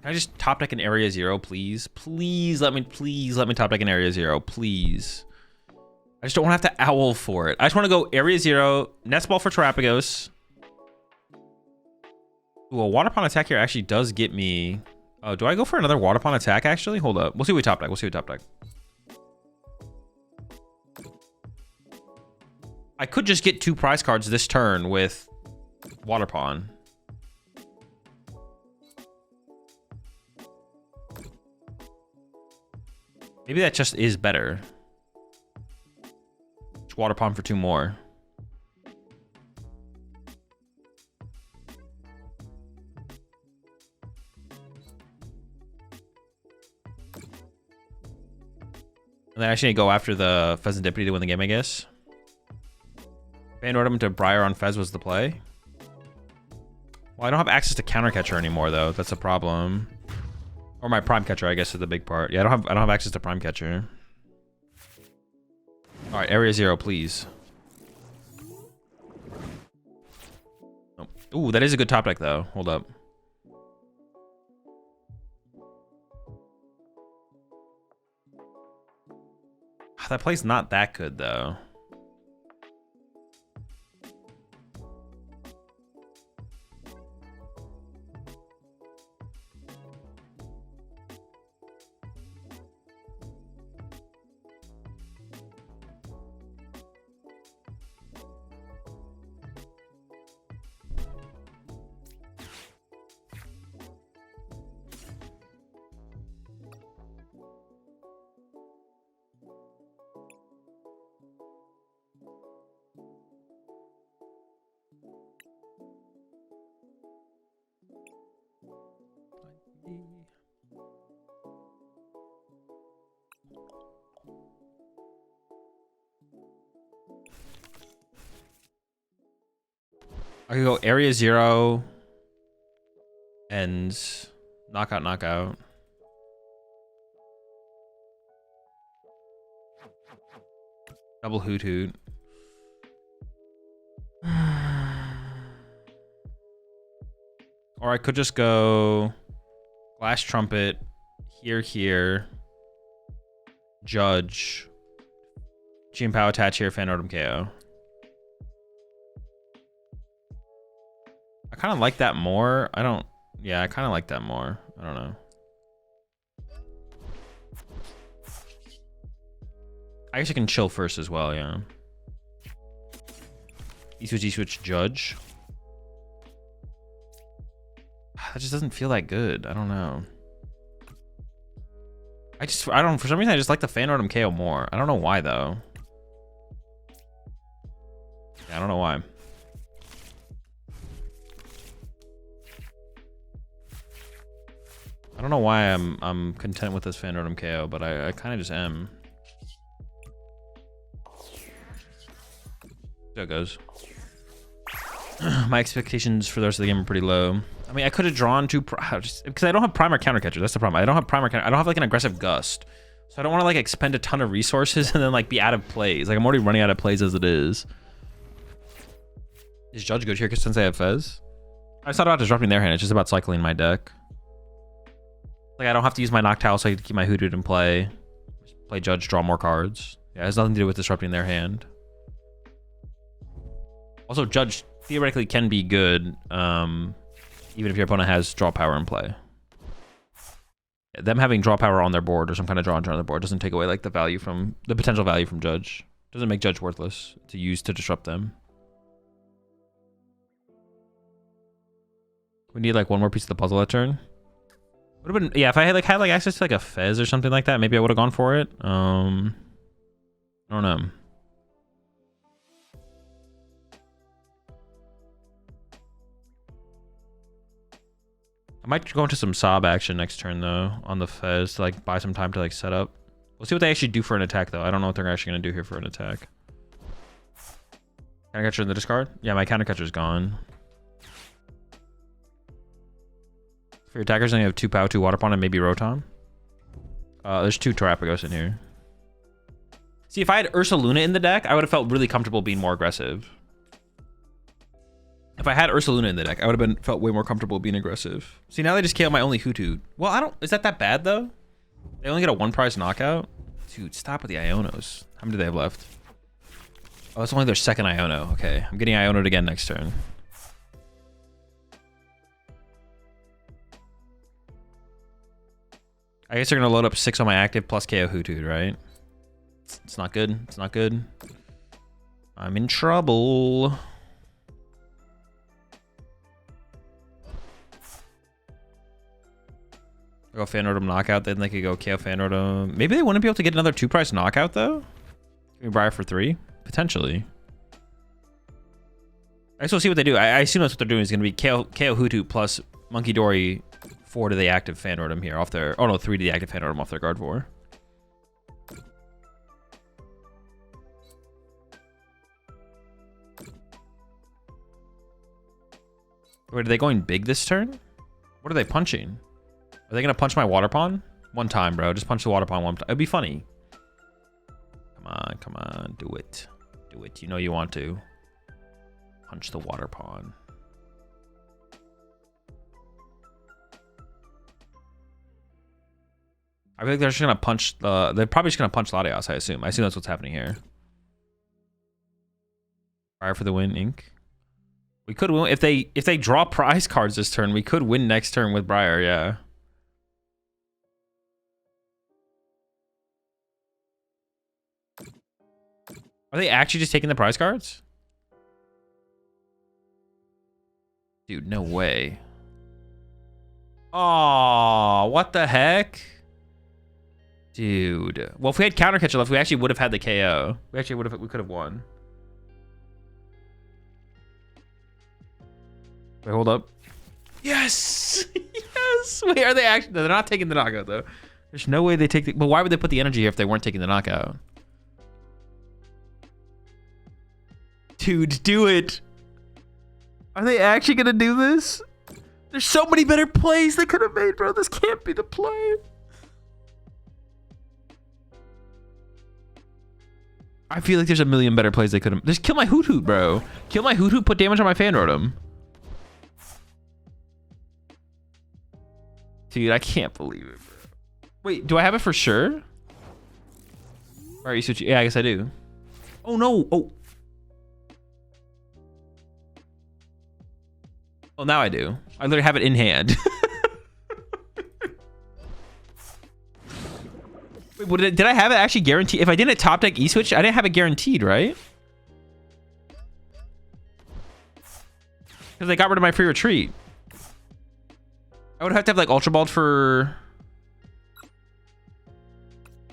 Can I just top deck an Area 0, please? Please let me top deck an Area 0, please. I just don't want to have to owl for it. I just want to go Area 0, Nest Ball for Terapagos. Ooh, a Waterpon attack here actually does get me... Oh, do I go for another Waterpon attack, actually? Hold up. We'll see what we top deck. We'll see what top deck. I could just get 2 prize cards this turn with Waterpon. Maybe that just is better. Just Waterpon for 2 more. And then I actually go after the Fezandipiti to win the game, I guess. Fan Rotom to Briar on Fez was the play. Well, I don't have access to Counter Catcher anymore, though. That's a problem. Or my Prime Catcher, I guess, is the big part. Yeah, I don't have access to Prime Catcher. All right, Area 0, please. Oh. Ooh, that is a good top deck, though. Hold up. That play's not that good, though. I could go Area 0 and knockout, knockout. Double Hoothoot. Or I could just go Glass Trumpet, here, Judge, Chien-Pao attach here, Fan Rotom KO. I kind of like that more. Yeah, I kind of like that more. I don't know. I guess I can chill first as well, yeah. E-switch, Judge. That just doesn't feel that good. I don't know. I don't, for some reason, I just like the Fan Rotom KO more. I don't know why, though. Yeah, I don't know why. I don't know why I'm content with this Fan Rotom KO, but I kind of just am. There it goes. My expectations for the rest of the game are pretty low. I mean, I could have drawn two, because I don't have Primer Counter Catcher. That's the problem. I don't have Primer Counter. I don't have like an aggressive Gust, so I don't want to like expend a ton of resources and then like be out of plays. Like I'm already running out of plays as it is. Is Judge good here since I have Fez? I just thought about disrupting their hand. It's just about cycling my deck. Like I don't have to use my Noctowl, so I can keep my Hoothoot in play. Just play Judge, draw more cards. Yeah, it has nothing to do with disrupting their hand. Also, Judge theoretically can be good, even if your opponent has draw power in play. Them having draw power on their board or some kind of draw on their board doesn't take away like the value from the potential value from Judge. Doesn't make Judge worthless to use to disrupt them. We need like one more piece of the puzzle that turn. Would have been, yeah, if I had like access to like a Fez or something like that, maybe I would have gone for it. I don't know. I might go into some Sob action next turn though on the Fez to like buy some time to like set up. We'll see what they actually do for an attack though. I don't know what they're actually gonna do here for an attack. Counter Catcher in the discard? Yeah, my Counter Catcher's gone. For your attackers, then you have 2 Pow, 2 Waterpon, and maybe Rotom. There's 2 Terapagos in here. See, if I had Ursaluna in the deck, I would have felt really comfortable being more aggressive. If I had Ursaluna in the deck, I would have felt way more comfortable being aggressive. See, now they just KO my only Hoothoot. Well, is that bad though? They only get a 1 prize knockout? Dude, stop with the Ionos. How many do they have left? Oh, it's only their second Iono. Okay, I'm getting Iono'd again next turn. I guess they're gonna load up 6 on my active plus KO Hoothoot, right? It's not good. It's not good. I'm in trouble. Go Fan Rotom knockout, then they could go KO Fan Rotom. Maybe they wouldn't be able to get another 2 price knockout though. Give me Briar for 3, potentially. I guess we'll see what they do. I assume that's what they're doing is going to be KO Hoothoot plus Monkey Dory 4 to the active Fan Rotom here off their. Oh no, 3 to the active Fan Rotom off their guard 4. Wait, are they going big this turn? What are they punching? Are they gonna punch my Waterpon? One time, bro. Just punch the Waterpon one time. It'd be funny. Come on, do it. Do it. You know you want to. Punch the Waterpon. I feel like they're just gonna punch the. They're probably just gonna punch Latias, I assume. I assume that's what's happening here. Briar for the win, Ink. We could win if they draw prize cards this turn. We could win next turn with Briar, yeah. Are they actually just taking the prize cards? Dude, no way. Oh, what the heck? Dude. Well, if we had Counter Catcher left, we actually would have had the KO. We could have won. Wait, hold up. Yes! Yes! Wait, are they actually? No, they're not taking the knockout, though. There's no way they take the. But why would they put the energy here if they weren't taking the knockout? Dude, do it. Are they actually gonna do this? There's so many better plays they could have made, bro. This can't be the play. I feel like there's a million better plays they could have. Just kill my Hoothoot, bro. Kill my Hoothoot, put damage on my Fan Rotom. Dude, I can't believe it, bro. Wait, do I have it for sure? All right, you switch. Yeah, I guess I do. Oh no. Oh. Oh, now I do. I literally have it in hand. Wait, what did I have it actually guaranteed? If I didn't top deck E-Switch, I didn't have it guaranteed, right? Because I got rid of my free retreat. I would have to have like Ultra Balled for...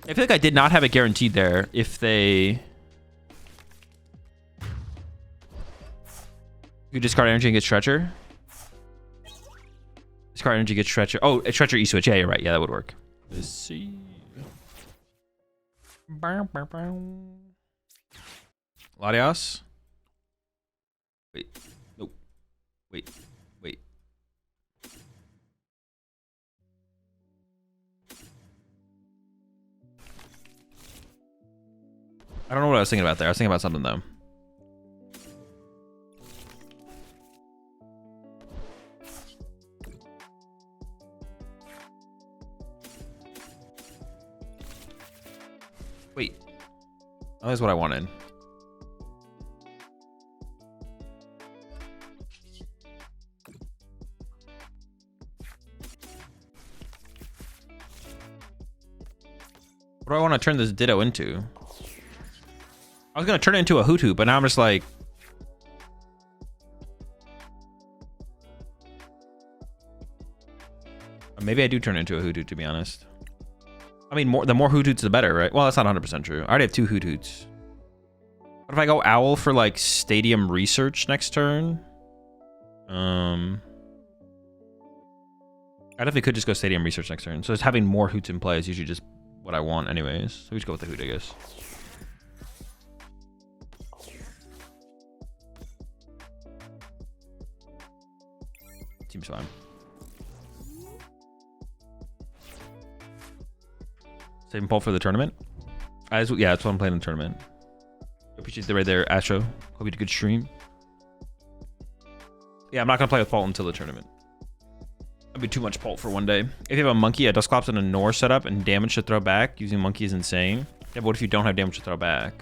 I feel like I did not have it guaranteed there if they... You discard energy and get Stretcher? Discard energy, get Stretcher. Oh, a Stretcher E-Switch. Yeah, you're right. Yeah, that would work. Let's see. Latias. Wait. Nope. Wait. Wait. I don't know what I was thinking about there. I was thinking about something though. Wait. That was what I wanted. What do I want to turn this Ditto into? I was going to turn it into a Hoothoot, but now I'm just like... Maybe I do turn it into a Hoothoot, to be honest. I mean, the more Hootoots, the better, right? Well, that's not 100% true. I already have 2 Hootoots. What if I go Owl for, like, Stadium Research next turn? I definitely could just go Stadium Research next turn. So just having more Hoots in play is usually just what I want anyways. So we just go with the Hoot, I guess. Seems fine. Save and pull for the tournament. Yeah, that's what I'm playing in the tournament. Appreciate the right there, Astro. Hope you had a good stream. Yeah, I'm not gonna play with Pult until the tournament. That'd be too much Pult for one day. If you have a Monkey, a Dusclops, and a Nor setup, and damage to throw back, using Monkey is insane. Yeah, but what if you don't have damage to throw back?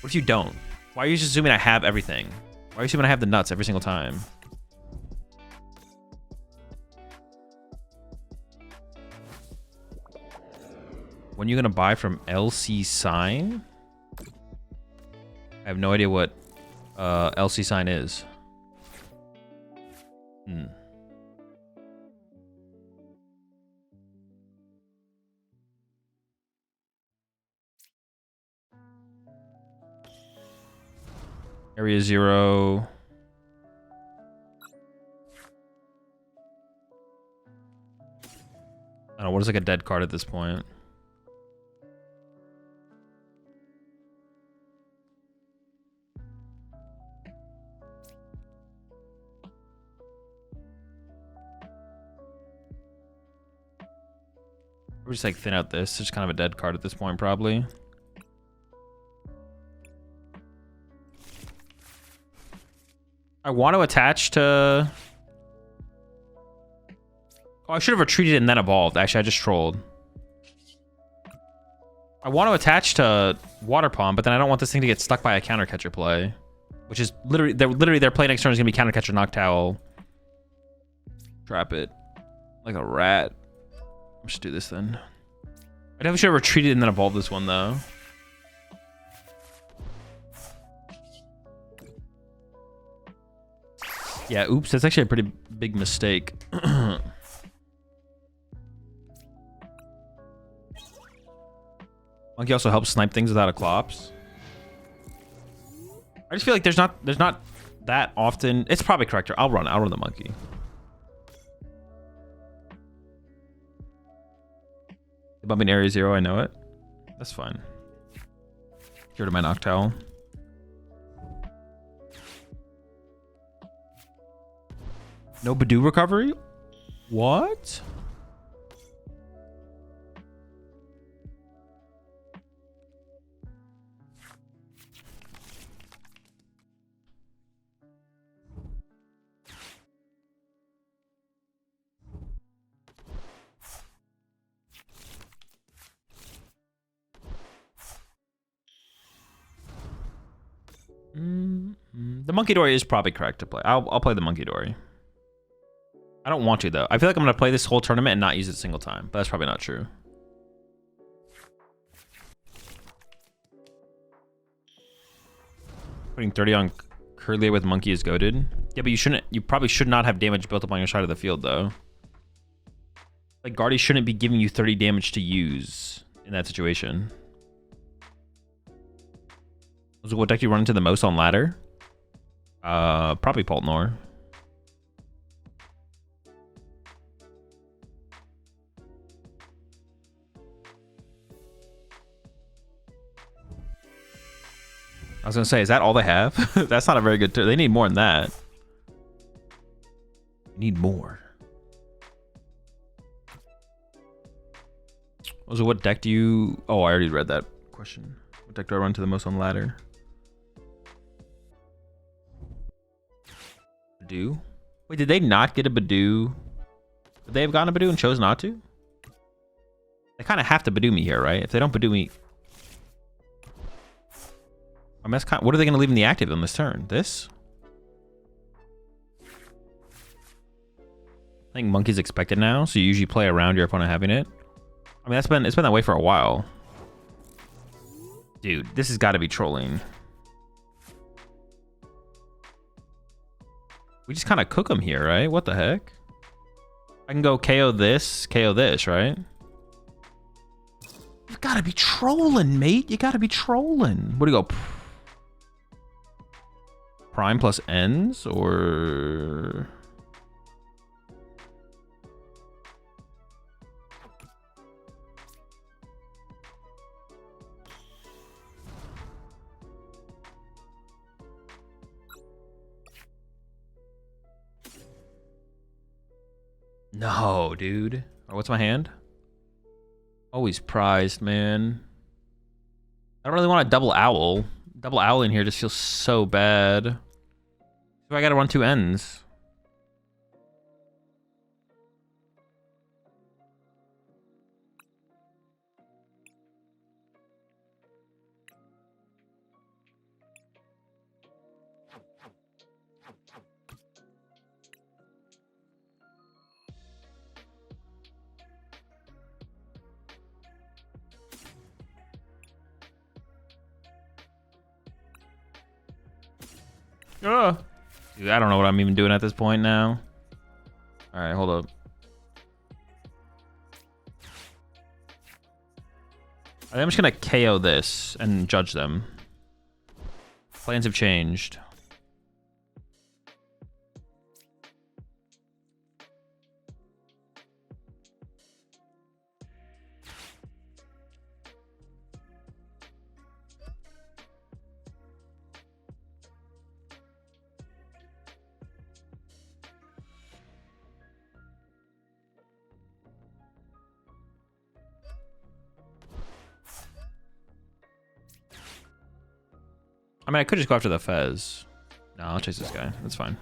What if you don't? Why are you just assuming I have everything? Why are you assuming I have the nuts every single time? When are you gonna buy from LC Sign? I have no idea what LC Sign is. Area 0. I don't know, what is like a dead card at this point? We're just like thin out this. It's just kind of a dead card at this point, probably. I want to attach to... Oh, I should have retreated and then evolved. Actually, I just trolled. I want to attach to Waterpon, but then I don't want this thing to get stuck by a counter catcher play. Which is literally their play next turn is going to be counter catcher Noctowl. Trap it. Like a rat. Let's just do this then. I definitely should have retreated and then evolved this one though. Yeah, oops, that's actually a pretty big mistake. Monkey also helps snipe things without a Clops. I just feel like there's not that often. It's probably correct. I'll run the Monkey. Bumping area 0, I know it. That's fine. Here to my Noctowl. No Badoo recovery? What? The Monkey Dory is probably correct to play. I'll play the Monkey Dory. I don't want to, though. I feel like I'm going to play this whole tournament and not use it a single time, but that's probably not true. Putting 30 on Curlier with Monkey is goated. Yeah, but you probably should not have damage built up on your side of the field, though. Like, Guardy shouldn't be giving you 30 damage to use in that situation. So what deck do you run into the most on ladder? Probably Poltnor. I was gonna say, is that all they have? That's not a very good turn. They need more than that. Need more. So what deck do you... Oh, I already read that question. What deck do I run to the most on ladder? Badoo? Wait, did they not get a Badoo? Would they have gotten a Badoo and chose not to? They kind of have to Badoo me here, right? If they don't Badoo me... I mean, that's kind of, what are they going to leave in the active on this turn? This? I think Monkey's expected now, so you usually play around your opponent having it. I mean, it's been that way for a while. Dude, this has got to be trolling. We just kind of cook them here, right? What the heck? I can go KO this, right? You gotta be trolling, mate. You gotta be trolling. What do you go? Prime plus ends, or... No, dude. Oh, what's my hand? Always prized, man. I don't really want a double owl. Double owl in here just feels so bad. So I gotta run 2 ends. Dude, I don't know what I'm even doing at this point now. All right, hold up. I'm just gonna KO this and judge them. Plans have changed. I mean, I could just go after the Fez. No, I'll chase this guy. That's fine.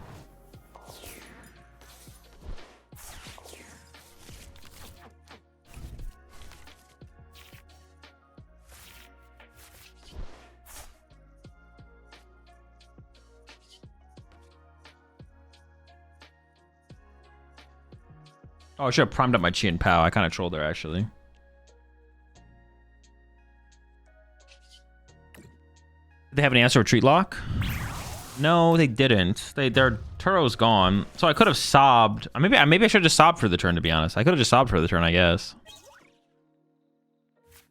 Oh, I should have primed up my Chien-Pao. I kind of trolled there, actually. Did they have an answer retreat lock? No, they didn't. Their Turo's gone. So I could have sobbed. Maybe I should have just sobbed for the turn, to be honest. I could have just sobbed for the turn, I guess.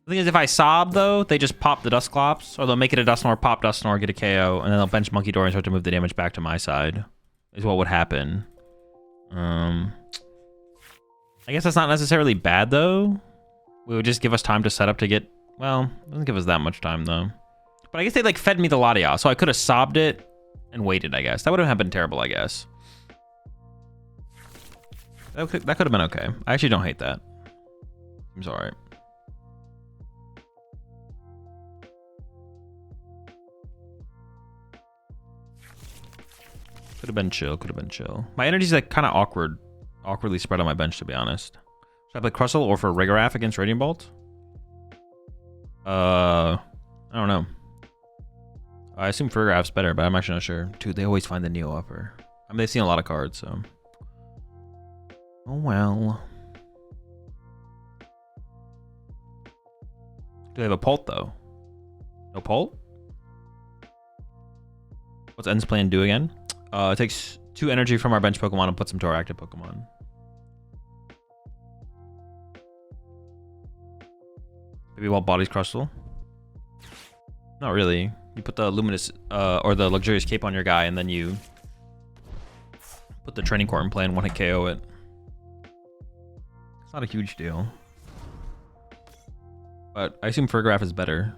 The thing is, if I sob, though, they just pop the Dusclops, or they'll make it a Dusknoir, pop Dusknoir, get a KO, and then they'll bench Monkey Door and start to move the damage back to my side, is what would happen. I guess that's not necessarily bad, though. It would just give us time to set up to get... Well, it doesn't give us that much time, though. But I guess they, like, fed me the Latias, so I could have sobbed it and waited, I guess. That would have been terrible, I guess. That could have been okay. I actually don't hate that. Seems alright. Could have been chill. Could have been chill. My energy's like kind of awkwardly spread on my bench, to be honest. Should I play Crustle or for Rigoraph against Radiant Bolt? I don't know. I assume Rigoraph's better, but I'm actually not sure. Dude, they always find the Neo upper. I mean, they've seen a lot of cards, so. Oh well. Do they have a Pult though? No Pult? What's End's plan do again? It takes 2 energy from our bench Pokemon and puts them to our active Pokemon. Maybe while Body's Crustle? Not really. You put the Luminous or the Luxurious Cape on your guy, and then you put the Training Court in play and 1-hit KO it. It's not a huge deal. But I assume Fergraph is better.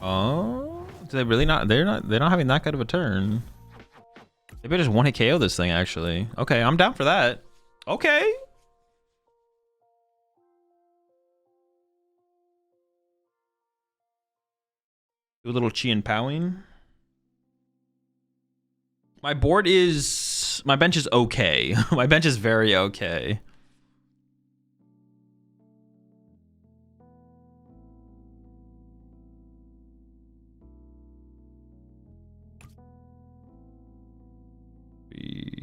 Oh, do they really not? They're not having that good of a turn. Maybe I just 1-hit KO this thing actually. Okay, I'm down for that. Okay. Do a little Chien-Paoing. My bench is okay. My bench is very okay.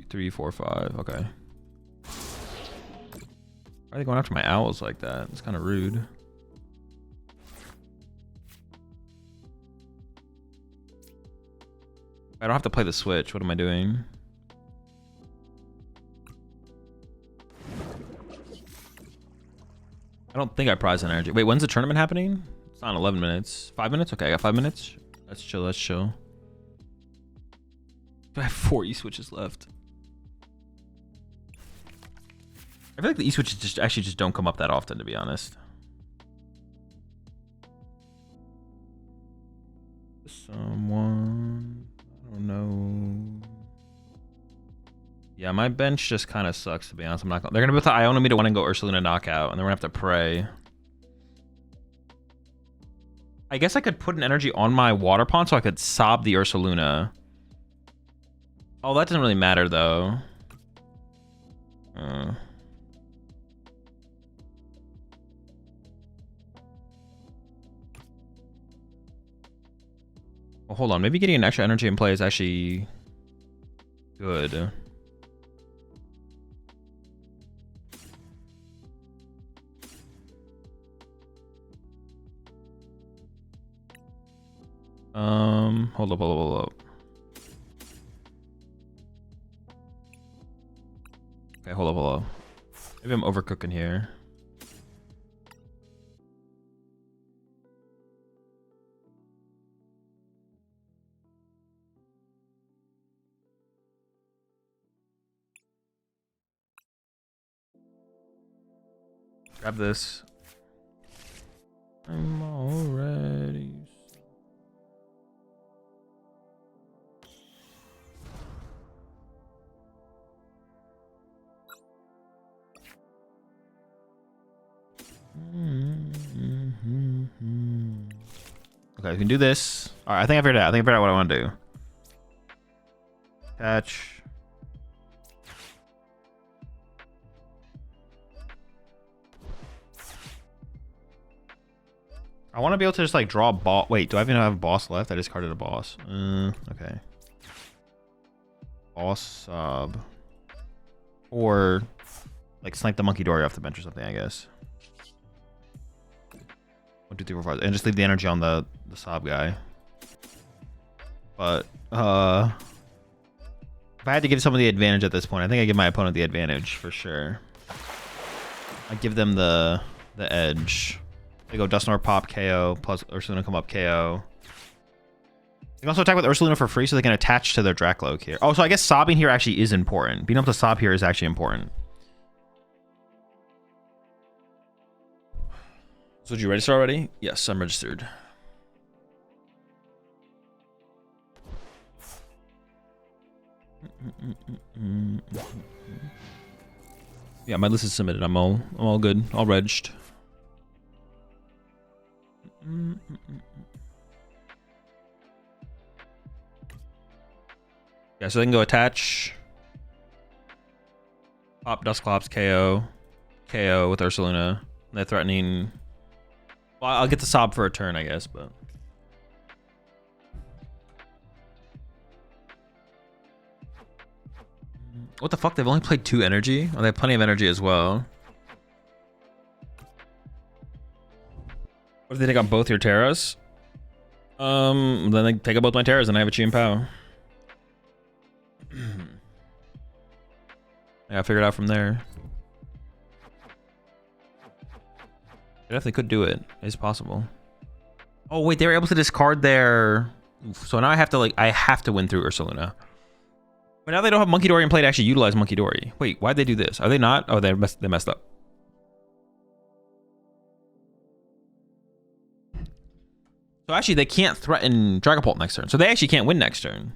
Three, 4, 5. Okay. Why are they going after my owls like that? It's kind of rude. I don't have to play the switch. What am I doing? I don't think I prize an energy. Wait, when's the tournament happening? It's not in 11 minutes. 5 minutes? Okay, I got 5 minutes. Let's chill. Let's chill. I have 4 E-switches left. I feel like the E-switches just don't come up that often, to be honest. Someone, I don't know. Yeah, my bench just kind of sucks, to be honest. They're gonna put the Iona me to 1 and go Ursaluna knockout, and then we're gonna have to pray. I guess I could put an energy on my Waterpon so I could sob the Ursaluna. Oh, that doesn't really matter though. Well, hold on. Maybe getting an extra energy in play is actually good. Hold up. Okay, hold up. Maybe I'm overcooking here. Grab this. I'm already... Okay, we can do this. Alright, I think I figured it out. I figured out what I want to do. Catch. I want to be able to just like draw a boss. Wait, do I even have a boss left? I discarded a boss. Okay. Boss sub. Or like snipe the Monkey Dory off the bench or something, I guess. 1, 2, 3, 4, 5. And just leave the energy on the sob guy. But if I had to give someone the advantage at this point, I think I give my opponent the advantage for sure. I give them the edge. They go Dusknoir pop KO plus Ursaluna come up KO. I think can also attack with Ursaluna for free so they can attach to their Dracloak here. Oh, so I guess sobbing here actually is important. Being able to sob here is actually important. So did you register already? Yes, I'm registered. Yeah, my list is submitted. I'm all good. All regged. Yeah, so they can go attach. Pop Dusclops, KO. KO with Ursaluna. They're threatening. Well, I'll get the sob for a turn, I guess, but. What the fuck? They've only played 2 energy? Oh, they have plenty of energy as well. What if they take on both your Terras? Then they take out both my Terras and I have a Chien-Pao. Yeah, I figured it out from there. They definitely could do it. It's possible. Oh wait, they were able to discard their. So now I have to win through Ursaluna. But now they don't have Monkey Dory in play to actually utilize Monkey Dory. Wait, why'd they do this? Are they not? Oh, they messed up. So actually, they can't threaten Dragapult next turn. So they actually can't win next turn.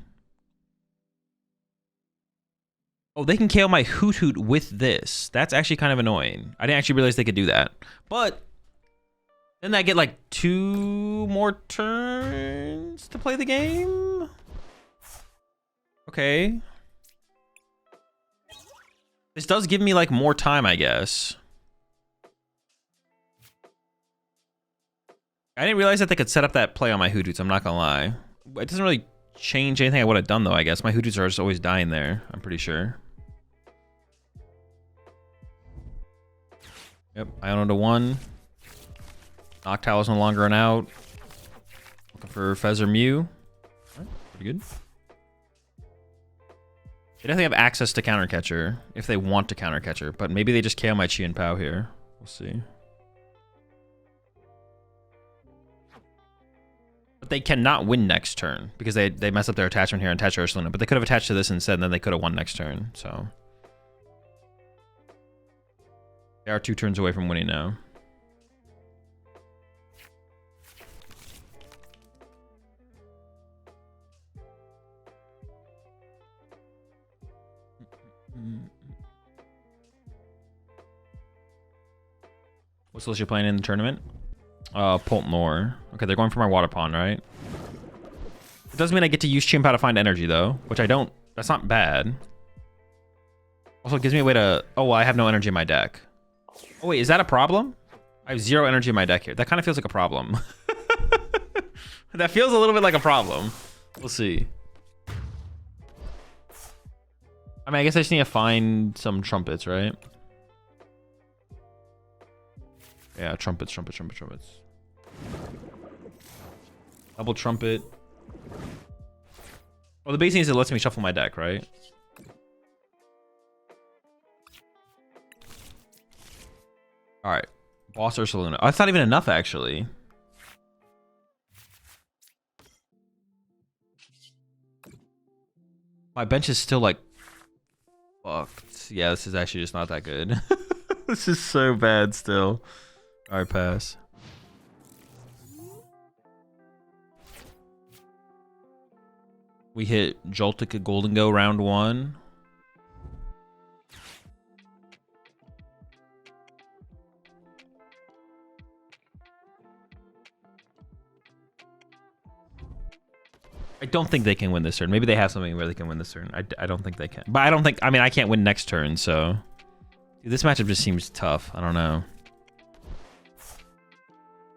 Oh, they can KO my Hoothoot with this. That's actually kind of annoying. I didn't actually realize they could do that. But then I get like 2 more turns to play the game. Okay. This does give me like more time, I guess. I didn't realize that they could set up that play on my Hootoots, I'm not gonna lie. It doesn't really change anything I would have done though, I guess. My Hootoots are just always dying there, I'm pretty sure. Yep, Iona to 1. Noctowl is no longer an out. Looking for Fez or Mew. Right, pretty good. They definitely have access to Counter Catcher if they want to Counter Catcher, but maybe they just KO my Chien-Pao here. We'll see. But they cannot win next turn because they mess up their attachment here and attach Ursaluna. But they could have attached to this instead, and then they could have won next turn. So they are 2 turns away from winning now. What's the list you're playing in the tournament? Poltnor. Okay, they're going for my Waterpon, right? It doesn't mean I get to use Chien-Pao to find energy, though, which I don't. That's not bad. Also, it gives me a way to. Oh, well, I have no energy in my deck. Oh, wait, is that a problem? I have 0 energy in my deck here. That kind of feels like a problem. That feels a little bit like a problem. We'll see. I mean, I guess I just need to find some trumpets, right? Yeah, trumpets. Double trumpet. Well, the base thing is it lets me shuffle my deck, right? All right, Boss Ursaluna. Oh, that's not even enough, actually. My bench is still like fucked. Yeah, this is actually just not that good. This is so bad still. All right, pass. We hit Joltik Golden Go round 1. I don't think they can win this turn. Maybe they have something where they can win this turn. I don't think they can. But I don't think... I mean, I can't win next turn, so... This matchup just seems tough. I don't know.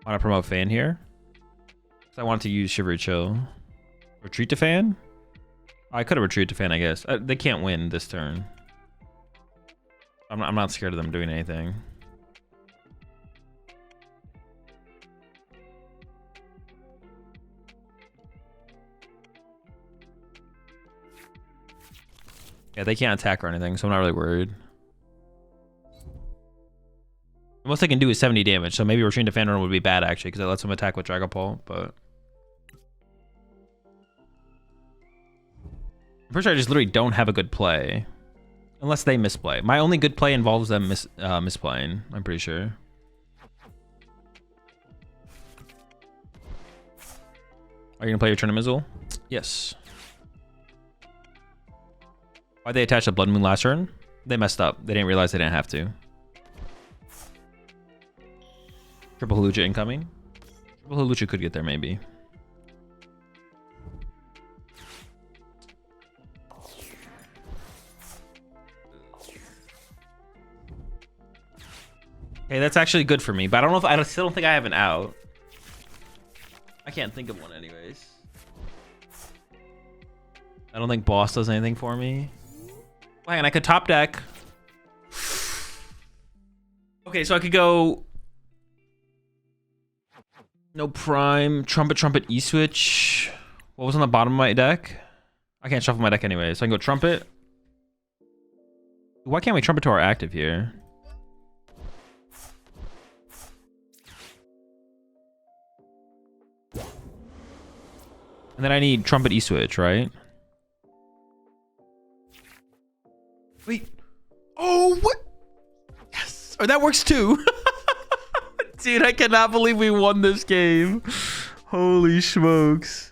Want to promote Fan here? Because I wanted to use Shivery Chill. Retreat to Fan? Oh, I could have retreated to Fan, I guess. They can't win this turn. I'm not scared of them doing anything. Yeah, they can't attack or anything, so I'm not really worried. The most they can do is 70 damage, so maybe retreating to Fan Rotom would be bad, actually, because it lets them attack with Dragapult, but... pretty sure I just literally don't have a good play. Unless they misplay. My only good play involves them misplaying, I'm pretty sure. Are you gonna play your turn of Azul? Yes. Why'd they attach a Bloodmoon last turn? They messed up. They didn't realize they didn't have to. Triple Hawlucha incoming. Triple Hawlucha could get there, maybe. Hey, that's actually good for me, but I don't know if I still don't think I have an out. I can't think of one anyways. I don't think boss does anything for me. Hang on, I could top deck. Okay, so I could go no Prime, Trumpet, E-Switch. What was on the bottom of my deck? I can't shuffle my deck anyway, so I can go Trumpet. Why can't we Trumpet to our active here? And then I need Trumpet E-Switch, right? Wait. Oh, what? Yes. Or that works too. Dude, I cannot believe we won this game. Holy smokes.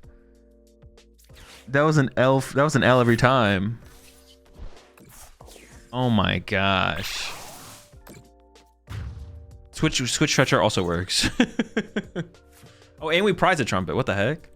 That was an L. That was an L every time. Oh my gosh. Switch Stretcher also works. Oh, and we prize a Trumpet. What the heck?